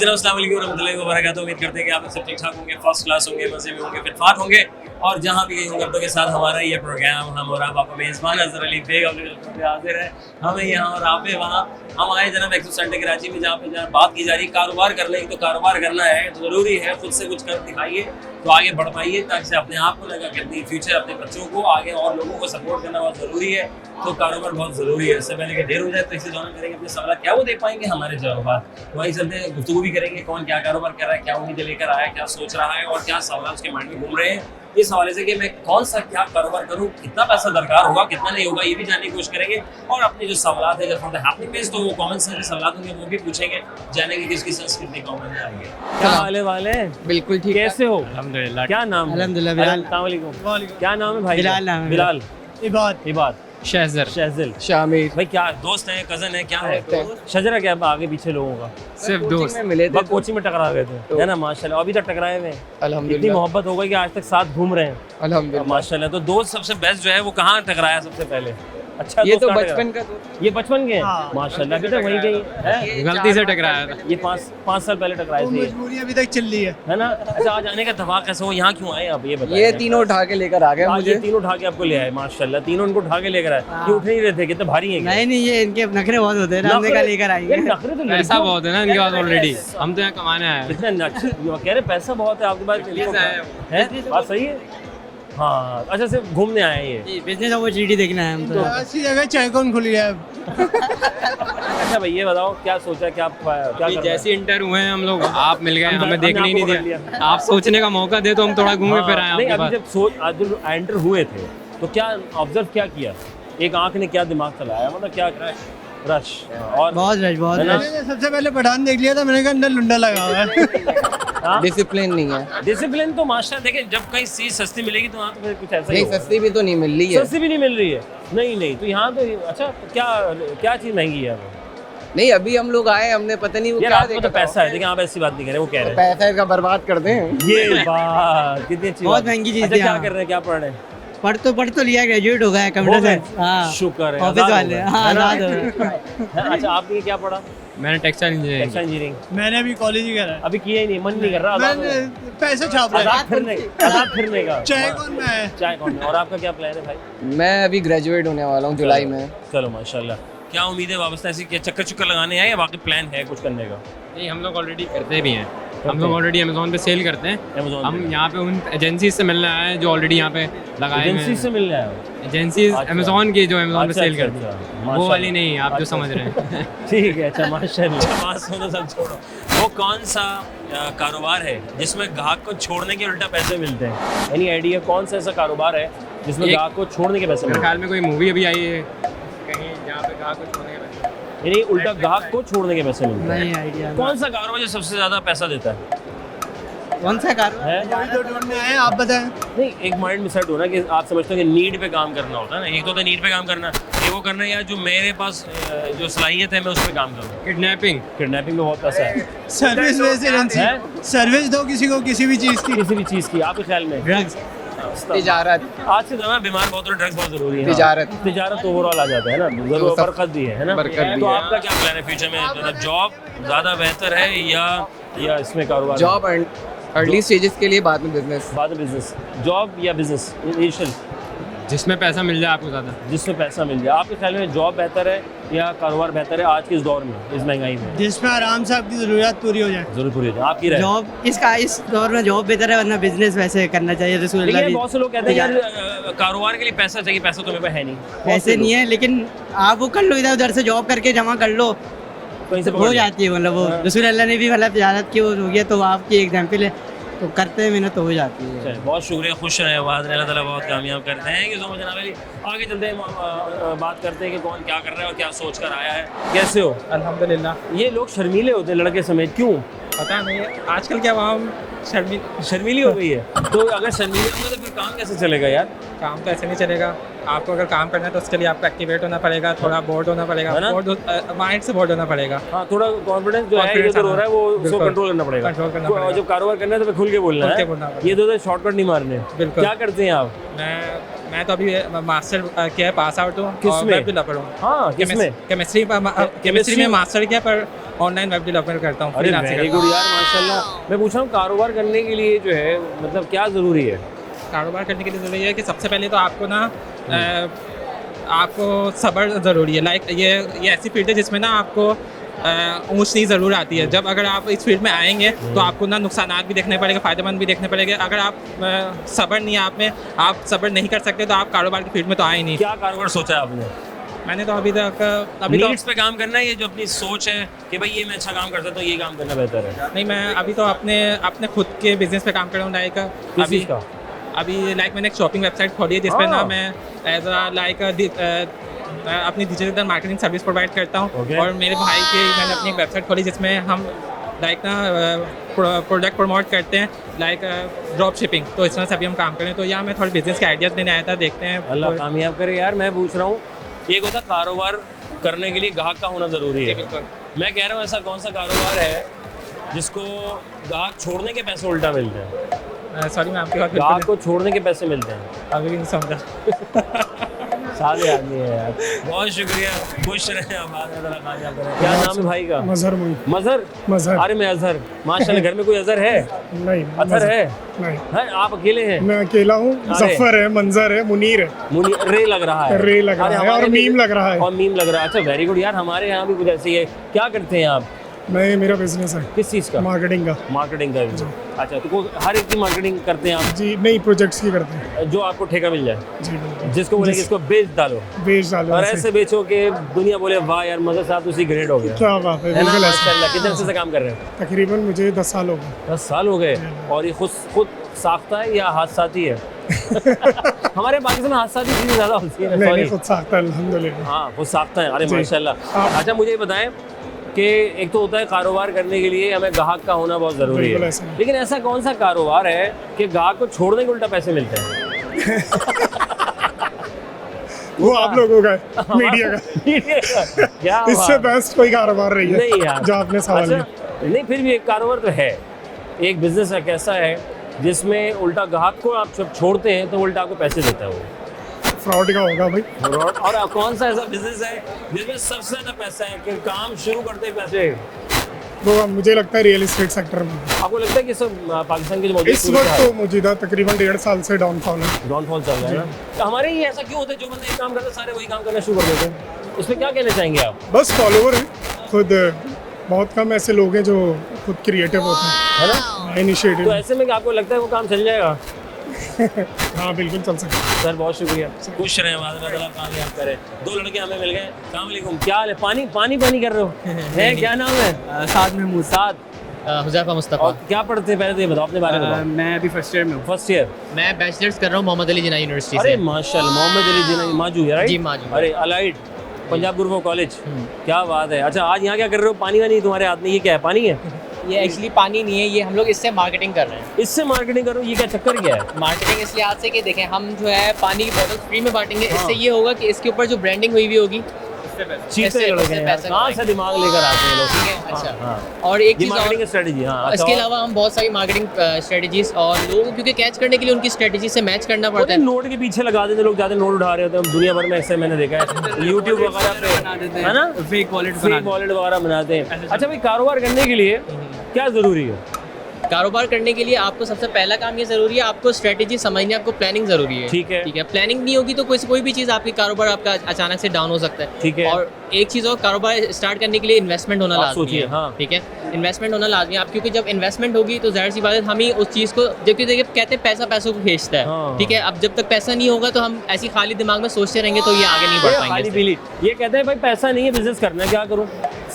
जनाब अस्सलाम वालेकुम रहमतुल्लाहि व बरकातहू। उम्मीद करते हैं कि आप सब ठीक ठाक होंगे, फर्स्ट क्लास होंगे, मजे में होंगे, फिटफाट होंगे और जहाँ भी कहीं होंगे अपनों के साथ हमारा ये प्रोग्राम हम और आप आपका मेज़बान अज़हर अली बेग अपने हाजिर है। हमें यहाँ और आप वहाँ हम आए जनाब एक्सो सेंटर कराची में, जहाँ पे जहाँ बात की जा रही है कारोबार करने की। तो कारोबार करना है तो ज़रूरी है खुद से कुछ कर दिखाइए, तो आगे बढ़ पाइए, ताकि अपने आप को लगा कि फ्यूचर अपने बच्चों को आगे और लोगों को सपोर्ट करना बहुत ज़रूरी है। तो कारोबार बहुत ज़रूरी है। इससे पहले कि देर हो जाए तो इसी दौरान करेंगे अपने सवाल क्या वो देख पाएंगे हमारे कारोबार, तो वही चलते हैं गुफ्तगू भी करेंगे कौन क्या कारोबार कर रहा है, क्या उम्मीदें लेकर आया है, क्या सोच रहा है और क्या सवाल उसके माइंड में घूम रहे हैं इस हवाले से कि मैं कौन सा क्या कारोबार करूं, कितना पैसा दरकार होगा, कितना नहीं होगा, ये भी जानने की कोशिश करेंगे। और अपने जो सवाल है जब हैप्पी पेज तो वो कॉमन सेंस के सवाल होंगे वो भी पूछेंगे, जानेंगे किसकी संस्कृति कॉमन में आएंगे। क्या वाले वाले बिल्कुल ठीक है। कैसे हो? अल्हम्दुलिल्लाह। क्या नाम है? अल्हम्दुलिल्लाह बिलाल। अस्सलाम वालेकुम। क्या नाम है भाई? बिलाल नाम है। बिलाल। इबाद। शहजर शहजिल। शामिर भाई क्या दोस्त है, कजन है, क्या है? शजरा क्या आगे पीछे लोगों का? सिर्फ दोस्त में मिले थे बस कोचिंग में टकरा गए थे है ना? माशाल्लाह अभी तक टकराए हुए हैं। इतनी अल्हम्दुलिल्लाह मोहब्बत हो गई कि आज तक साथ घूम रहे हैं अल्हम्दुलिल्लाह। माशाल्लाह। तो दोस्त सबसे बेस्ट जो है वो कहाँ टकराया सबसे पहले? अच्छा ये दोस्त तो कहाँ बचपन टकराया? का दोस्त ये बचपन के हैं माशाल्लाह। अभी तक वहीं गई है गलती से टकराया था। ये 5 साल पहले टकराए थे मजबूरी अभी तक चल रही है ना? अच्छा आज आने का इत्तेफाक कैसे हो, यहाँ क्यों आए आप ये बताइए? ये तीनों उठा के लेकर आ गए आज ये मुझे। तीनों उठा के आपको ले आए माशाल्लाह। तीनों उनको उठा के लेकर आए, ये उठ नहीं रहे थे, कितने भारी हैं क्या? नहीं ये इनके नखरे बहुत होते हैं, हमने कहा लेकर ये आएंगे। नखरे तो पैसा लड़कियों- बहुत है ना इनके पास ऑलरेडी, हम तो यहाँ कमाने आए हैं। कितने कह रहे पैसा बहुत है आपके पास है? बात सही है। हाँ अच्छा सिर्फ घूमने आए हैं ये। बिजनेस अपॉर्चुनिटी देखना है हम तो। ऐसी जगह चाय कौन खुली है अच्छा भाई ये बताओ क्या सोचा, क्या क्या अभी करना जैसे इंटर हुए हैं हम लोग, आप मिल गए, हमें हमने देखने ही आपको नहीं पकड़ दिया। लिया। आप सोचने का मौका दे तो हम थोड़ा घूमे फिर आए नहीं आपके अभी पास। जब सोच आज जब एंटर हुए थे तो क्या ऑब्जर्व क्या किया, एक आंख ने क्या दिमाग चलाया, मतलब क्या रश और बहुत रश बहुत है ना? रश। मैंने सबसे पहले पठान देख लिया था, मैंने कहा अंदर लुंडा लगा हुआ है हाँ? डिसिप्लिन नहीं है। डिसिप्लिन तो मास्टर देखें, जब कहीं चीज सस्ती मिलेगी तो वहाँ तो फिर कुछ ऐसा ही नहीं होगा। सस्ती भी तो नहीं मिल रही है। सस्ती भी नहीं मिल रही है। नहीं तो यहाँ तो अच्छा तो क्या क्या चीज़ महंगी है अब? नहीं अभी हम लोग आए, हमने पता नहीं वो यार क्या आपको तो देखा था। पैसा है, देखिए आप ऐसी बात नहीं कर रहे, वो कह रहे हैं पैसा का बर्बाद कर दें। ये बात कितनी अच्छी बहुत बात है। महंगी चीज़ अच्छा थी क्या यहाँ। कर रहे हैं, क्या पढ़ रहे हैं? पढ़ तो लिया, ग्रेजुएट हो गया हो कंप्यूटर गए? साइंस। हाँ शुक्र है ऑफिस आज़ाद हो वाले, गए, हाँ है ना? आज़ाद हो गए। है, अच्छा आपने क्या पढ़ा? मैंने टेक्सटाइल इंजीनियरिंग। Textile engineering. मैंने अभी कॉलेज ही करा है। अभी किया ही नहीं, मन नहीं कर रहा आज़ाद हो मैंने गए। पैसे छाप रहा आज़ाद फिरने का चाय कौन में है। चाय कौन में। और आपका क्या प्लान है भाई? मैं अभी ग्रेजुएट होने वाला हूँ जुलाई में। चलो माशाल्लाह। क्या उम्मीद है वापस ऐसी, क्या चक्कर लगाने हैं या बाकी प्लान है कुछ करने का? नहीं हम लोग ऑलरेडी करते भी हैं, हम लोग ऑलरेडी अमेज़ोन पे सेल करते हैं। Amazon हम पे। यहाँ पे उन एजेंसी से मिलने आए हैं जो ऑलरेडी यहाँ पे लगाए हुए एजेंसी से हैं। मिलने आए हो? एजेंसी अच्छा। अमेज़ोन की जो अमेज़ोन पे अच्छा, सेल अच्छा, करती अच्छा, है, वो माशाल्लाह। वाली नहीं, आप जो अच्छा, समझ रहे हैं। ठीक है अच्छा माशाल्लाह। बात सुनो सब छोड़ो, वो कौन सा कारोबार है जिसमें ग्राहक को छोड़ने के उल्टा पैसे मिलते हैं? एनी आइडिया कौन सा ऐसा कारोबार है जिसमें एक- ग्राहक को छोड़ने के पैसे मेरे मिलते ख्याल में कोई मूवी अभी आई है कहीं जहाँ पे कहा कुछ होने के बाद। हैं? यानी उल्टा ग्राहक को छोड़ने के पैसे मिलते हैं। नहीं आइडिया। कौन सा कारोबार जो सबसे ज्यादा पैसा देता है? कौन सा कार? है अभी तो ढूंढने आए, आप बताएं। नहीं एक माइंड में सेट होना कि आप समझते हो कि नीड पे काम करना होता है ना। एक तो होता है नीड पे काम करना, एक वो करना है यार जो मेरे पास जो सलाहियत है मैं उस पर काम करूँ। किडनैपिंग। किडनैपिंग में बहुत पैसा है सर्विस बेस्ड एजेंसी, है? सर्विस दो किसी को किसी भी चीज़ की। किसी भी चीज़ की आपके ख्याल में? ड्रग्स। तिजारत आज के समय बीमार बहुत हो, ड्रग्स बहुत जरूरी है। तिजारत। तिजारत ओवरऑल आ जाता है ना, जरूर सब- बरकत भी है ना? बरकत भी तो है। आपका क्या प्लान है फ्यूचर में? मतलब जॉब ज़्यादा बेहतर है या इसमें कारोबार? जॉब अर्ली स्टेजेस के लिए, बाद में बिजनेस। बाद में बिजनेस। जॉब या बिजनेस इनिशियल? जिसमें पैसा मिल जाए आपको ज़्यादा। जिसमें पैसा मिल जाए। आपके ख्याल में जॉब बेहतर है या कारोबार बेहतर है आज के इस दौर में, इस महंगाई में? जिसमें आराम से आपकी ज़रूरत पूरी हो जाए। जरूर पूरी हो जाए। आपकी राय? जॉब इस दौर में जॉब बेहतर है, वरना बिजनेस वैसे करना चाहिए। लेकिन बहुत से लोग कहते हैं यार कारोबार के लिए पैसा चाहिए, पैसा तो मेरे पास है नहीं। ऐसे नहीं है, लेकिन आप वो कर लो, इधर उधर से जॉब करके जमा कर लो, कहीं से हो पकड़ लो। जाती है। मतलब वो रसूल अल्लाह ने भी मतलब तिजारत की वो हो गया, तो आपकी एग्जाम्पल है, तो करते हैं मेहनत तो हो जाती है। चलिए, बहुत शुक्रिया, खुश रहें, वाद अल्लाह ताला बहुत कामयाब करते हैं कि सो जनाब अली। आगे चलते हैं, बात करते हैं कि कौन क्या कर रहा है और क्या सोच कर आया है। कैसे हो? अल्हम्दुलिल्लाह। ये लोग शर्मीले होते हैं लड़के समेत, क्यों? पता नहीं है आजकल क्या आवाम शर्मीली हो गई है? तो अगर शर्मीले होंगे तो फिर काम कैसे चलेगा यार? काम तो ऐसे नहीं चलेगा। आपको अगर काम करना है तो उसके लिए आपको एक्टिवेट होना पड़ेगा, थोड़ा बोर्ड होना पड़ेगा, है ना? माइंड से बोर्ड होना पड़ेगा। हाँ थोड़ा कॉन्फिडेंस जो है Confidence इधर हो रहा है वो उसको बिल्कुल। कंट्रोल करना पड़ेगा। कंट्रोल करना तो पड़ेगा। जब कारोबार करना है तो फिर खुल के बोलना खुल के है। बोलना पड़ेगा। ये तो शॉर्टकट नहीं मारने। बिल्कुल। क्या करते हैं आप? मैं तो अभी मास्टर किया है, पास आउट हूँ। किसमें? वेब डेवलपर हूँ। हाँ किसमें? केमिस्ट्री में मास्टर किया, पर ऑनलाइन वेब डेवलपमेंट करता हूँ। अरे freelancing वेरी करता गुड यार, माशाल्लाह। मैं पूछ रहा हूँ कारोबार करने के लिए जो है मतलब क्या ज़रूरी है? हूँ। कारोबार करने के लिए ज़रूरी है कि सबसे पहले तो आपको ना आपको सब्र ज़रूरी है। लाइक ये ऐसी फील्ड है जिसमें ना आपको ऊँच नीच ज़रूर आती है। जब अगर आप इस फील्ड में आएंगे तो आपको ना नुकसानात भी देखने पड़ेंगे, फ़ायदेमंद भी देखने पड़ेंगे। अगर आप सब्र नहीं है आप में, आप सब्र नहीं कर सकते तो आप कारोबार की फील्ड में तो आए नहीं। क्या कारोबार सोचा है आपने? मैंने तो अभी तो नीड्स पे काम करना है, ये जो अपनी सोच है कि भाई ये मैं अच्छा काम करता हूँ तो ये काम करना बेहतर है? नहीं, मैं अभी तो अपने खुद के बिजनेस पे काम कर रहा हूँ। लाइक किस चीज़ का? अभी लाइक मैंने एक शॉपिंग वेबसाइट खोली है जिसपे ना हाँ। मैं एज अ लाइक अपनी डिजिटल मार्केटिंग सर्विस प्रोवाइड करता हूँ। Okay. और मेरे भाई की मैंने अपनी एक वेबसाइट खोली जिसमें हम लाइक ना प्रोडक्ट प्रमोट करते हैं, लाइक ड्रॉप शिपिंग। तो इस तरह से अभी हम काम करें। तो यहाँ मैं थोड़े बिजनेस के आइडियाज़ लेने आया था, देखते हैं। अल्लाह कामयाब करे यार। मैं पूछ रहा हूँ, एक होता कारोबार करने के लिए ग्राहक का होना ज़रूरी है। बिल्कुल। मैं कह रहा हूँ ऐसा कौन सा कारोबार है जिसको ग्राहक छोड़ने के पैसे उल्टा मिलते हैं? सॉरी, मैं आपकी बात ग्राहक बिल्कुल को छोड़ने के पैसे मिलते हैं। अभी भी नहीं समझा। सारे आदमी है यार। बहुत शुक्रिया, खुश रहे आप। क्या नाम है भाई का? मजहर मजहर। मजहर अरे मैं अजहर। माशाल्लाह, घर में कोई अजहर है? नहीं, अजहर है? नहीं, है? आप अकेले हैं? मैं अकेला हूँ। अरे। जफर है, मंजर है, मुनीर है। रे लग रहा है। रे लग रहा अरे है हमारे और भी- मीम लग रहा है। और मीम लग रहा है। अच्छा वेरी गुड यार, हमारे यहाँ भी कुछ ऐसे ही है। क्या करते हैं आप? मेरा बिजनेस है किस चीज़ का? मार्केटिंग का। मार्केटिंग का। अच्छा, तो हर एक की मार्केटिंग करते हैं आप? जी नहीं, प्रोजेक्ट्स की करते हैं। जो आपको ठेका मिल जाए, जी बिल्कुल। जिसको बोले कि इसको बेच डालो बेच डालो और ऐसे। ऐसे बेचो कि दुनिया बोले वाह यार मज़े साथ उसी ग्रेड हो गया। क्या बात है, है ना? बिल्कुल ऐसे। माशाल्लाह। कितने अर्से से काम कर रहे हैं? तकरीबन मुझे 10 साल हो गए। 10 साल हो गए। और ये खुद साख्ता है या हादसाती है? हमारे पाकिस्तान में हादसाती चीज़ें ज़्यादा होती है। नहीं, Sorry। खुद साख्ता है, अल्हम्दुलिल्लाह। हाँ, खुद साख्ता है। अरे जी। माशाल्लाह। आप- अच्छा मुझे ये बताएं कि एक तो होता है कारोबार करने के लिए हमें ग्राहक का होना बहुत ज़रूरी बिल्कुल है, ऐसा है। लेकिन ऐसा कौन सा कारोबार है कि ग्राहक को छोड़ने के उल्टा पैसे मिलते हैं? वो आप लोगों का है, मीडिया का। क्या इससे बात। बेस्ट कोई कारोबार नहीं है। नहीं यार, जो आपने सवाल अच्छा, किया। नहीं फिर भी एक कारोबार तो है, एक बिजनेस एक ऐसा है जिसमें उल्टा ग्राहक को आप जब छोड़ते हैं तो उल्टा आपको पैसे देता है वो। फ्रॉड का होगा भाई। और कौन सा ऐसा बिजनेस है जिसमें सबसे ज्यादा पैसा है कि काम शुरू करते ही पैसे? वो मुझे लगता है रियल एस्टेट सेक्टर में। आपको लगता है कि सब पाकिस्तान की जो मौजूद इस वक्त तो मौजूदा तकरीबन 1.5 साल से डाउनफॉल है। डाउनफॉल चल रहा है ना? तो हमारे ये ऐसा क्यों होता है, जो बंदे एक काम करते हैं सारे वही काम करना शुरू कर देते हैं? इस पर क्या कहना चाहेंगे आप? बस फॉलोवर है खुद। बहुत कम ऐसे लोग हैं जो खुद क्रिएटिव होते हैं, है ना? इनिशिएटिव। तो ऐसे में आपको लगता है वो काम चल जाएगा? हाँ बिल्कुल चल सकता है। सर बहुत शुक्रिया, खुश रहें, अल्लाह कामयाब करे। 2 लड़के हमें मिल गए। अस्सलाम वालेकुम, क्या हाल है? पानी कर रहे हो? हैं, क्या नाम है? साथ में मुझ साद। हुज़ैफा मुस्तफ़ा। और क्या पढ़ते हैं पहले तो ये बताओ, अपने बारे में बताओ। मैं अभी फर्स्ट ईयर में हूँ। First year. मैं बैचलर्स कर रहा हूँ मोहम्मद अली जिन्ना यूनिवर्सिटी अरे से। माशाल्लाह, मोहम्मद अली जिन्ना माजू है, राइट? जी, माजू। अरे अलाइड पंजाब गुरु कॉलेज, क्या बात है। अच्छा आज यहाँ क्या कर रहे हो? पानी वानी तुम्हारे हाथ में, ये क्या है? पानी है? ये एक्चुअली पानी नहीं है, ये हम लोग इससे मार्केटिंग कर रहे हैं। इससे मार्केटिंग करो, ये क्या चक्कर क्या है? मार्केटिंग इस लिहाज से कि देखें, हम जो है पानी की बोतल फ्री में बांटेंगे। इससे ये होगा कि इसके ऊपर जो ब्रांडिंग हुई हुई होगी चीते इससे लड़के हैं यार, पैसे कहाँ से दिमाग लेकर आते हैं लोग? ठीक है। अच्छा, हाँ। और एक ये चीज़ और, मार्केटिंग स्ट्रेटजी। हाँ, अच्छा, इसके और? अलावा हम बहुत सारी मार्केटिंग स्ट्रेटजीज और लोगों को क्योंकि कैच करने के लिए उनकी स्ट्रेटजी से मैच करना पड़ता होते है। नोट के पीछे लगा देते लोग, ज्यादा नोट उठा रहे होते हैं दुनिया भर में, ऐसे मैंने देखा है यूट्यूब वगैरह पे, है ना? फेक वॉलेट फेक वॉलेट वगैरह बनाते हैं। अच्छा भाई, कारोबार करने के लिए क्या जरूरी है? कारोबार करने के लिए आपको सबसे पहला काम ये ज़रूरी है, आपको स्ट्रेटजी समझनी, आपको प्लानिंग ज़रूरी है। ठीक है। ठीक है, प्लानिंग नहीं होगी तो कोई भी चीज़ आपकी कारोबार आपका अचानक से डाउन हो सकता है। ठीक है। और एक चीज़ और, कारोबार स्टार्ट करने के लिए इन्वेस्टमेंट होना आप लाजमी सोचिए, है। हाँ। ठीक है, इन्वेस्टमेंट होना लाजमी है। आप क्योंकि जब इन्वेस्टमेंट होगी तो जाहिर सी बात है हम ही उस चीज़ को, जबकि देखिए कहते हैं पैसा पैसों को खींचता है। हाँ। ठीक है, अब जब तक पैसा नहीं होगा तो हम ऐसी खाली दिमाग में सोचते रहेंगे तो ये आगे नहीं बढ़ ये पाएंगे खाली इससे। पीली, ये कहते हैं भाई पैसा नहीं है, बिजनेस करना है, क्या करूँ?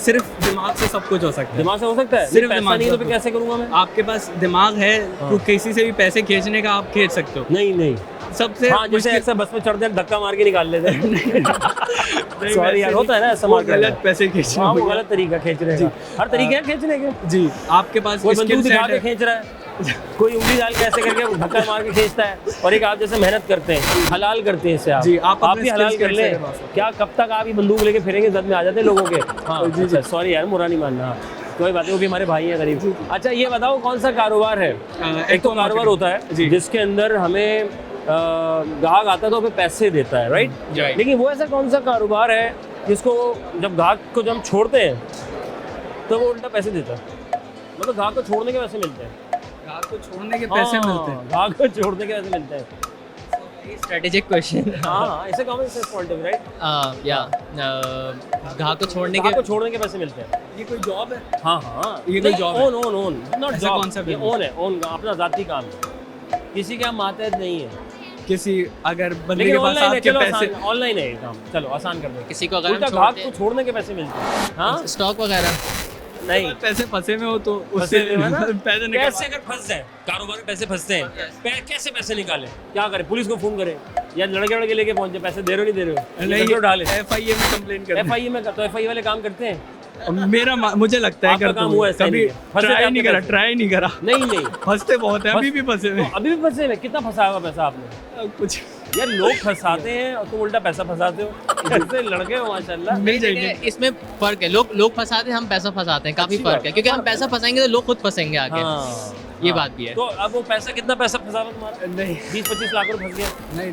सिर्फ दिमाग से सब कुछ हो सकता है। दिमाग से हो सकता है? सिर्फ पैसा दिमाग नहीं से तो फिर कैसे करूँगा मैं? आपके पास दिमाग है तो किसी से भी पैसे खींचने का आप खींच सकते हो। नहीं सबसे हाँ, जैसे मुश्किल- ऐसा बस में चढ़ते हैं धक्का मार के निकाल लेते हैं। नहीं, सॉरी वैसे यार, नहीं, होता है ना ऐसा वो मार्केट में। गलत पैसे खींचना हाँ, वो होगा। गलत तरीका खींचने का। हर तरीके हैं खींचने के। जी, आपके पास कोई skill बंदूक दिखा set के है। खींच रहा है, कोई उंगली डाल के ऐसे करके धक्का मार के खींचता है, और एक आप जैसे मेहनत करते हैं, हलाल करते हैं इसे आप। जी, आप अपने भी हलाल skills कर के लें। हिसाब से बात क्या कब तक आप ही बंदूक लेके फिरेंगे? जद में आ जाते हैं लोगों के। हाँ अच्छा, सॉरी यार, बुरा नहीं मानना। कोई बात नहीं, वो भी हमारे भाई हैं गरीब। अच्छा ये बताओ, कौन सा कारोबार है? एक तो कारोबार होता है जिसके अंदर हमें ग्राहक आता है तो हमें पैसे देता है, राइट? Right. लेकिन वो ऐसा कौन सा कारोबार है जिसको जब ग्राहक को जब हम छोड़ते हैं तो वो उल्टा पैसे देता है, मतलब गाहक को छोड़ने के पैसे मिलते हैं। ग्राहक को छोड़ने के पैसे मिलते हैं। गाहक को छोड़ने के पैसे मिलते हैं। Strategic question. हाँ, ऐसे कॉमन सेंस पॉइंट है, राइट? या ग्राहक को छोड़ने गाहक के को छोड़ने के पैसे मिलते हैं। ये कोई जॉब है? हाँ हाँ, ये कोई job है? ओन नॉट ऐसा जॉब, कौन सा ये business? ओन है, ओन अपना जाती काम है, किसी के यहाँ मातहत नहीं है। किसी अगर बंदे लेकिन के पास ऑनलाइन है, आपके चलो पैसे ऑनलाइन है ये काम, चलो आसान कर दो। किसी को अगर उल्टा हम ग्राहक छोड़ते को छोड़ने के पैसे मिलते हैं। हाँ स्टॉक वगैरह नहीं, पैसे फंसे में हो तो फंसे उससे हुए हैं ना? पैसे निकल कैसे अगर फंस जाए कारोबार में, पैसे फंसते हैं, कैसे पैसे निकालें, क्या करें? पुलिस को फोन करें या लड़के लेके पहुंचे, पैसे दे रहे हो नहीं दे रहे हो, नहीं, तो डाले FIA में कंप्लेन कर FIA में। तो FIA वाले काम करते हैं? मुझे लगता है आपका करते काम हुए। हुआ है ऐसा कभी नहीं है। फंसे थे ट्राई आपके नहीं करा, पैसे? ट्राई नहीं करा। नहीं फंसते बहुत है, अभी भी फंसे में। तो अभी भी फंसे में कितना फंसा होगा पैसा आपने? कुछ यार लोग फंसाते हैं और तुम उल्टा पैसा फंसाते हो। ऐसे लड़के हो माशाल्लाह। मिल जाएंगे। इसमें फर्क है, लोग फंसाते हैं, हम पैसा फंसाते हैं, काफी अच्छी फर्क बात है, क्योंकि हम पैसा फंसाएंगे तो लोग खुद फंसेंगे आगे। हाँ, ये हाँ। बात भी है। तो अब वो पैसा कितना पैसा फंसा था तुम्हारा? नहीं 20-25 लाख रुपए फंस गया? नहीं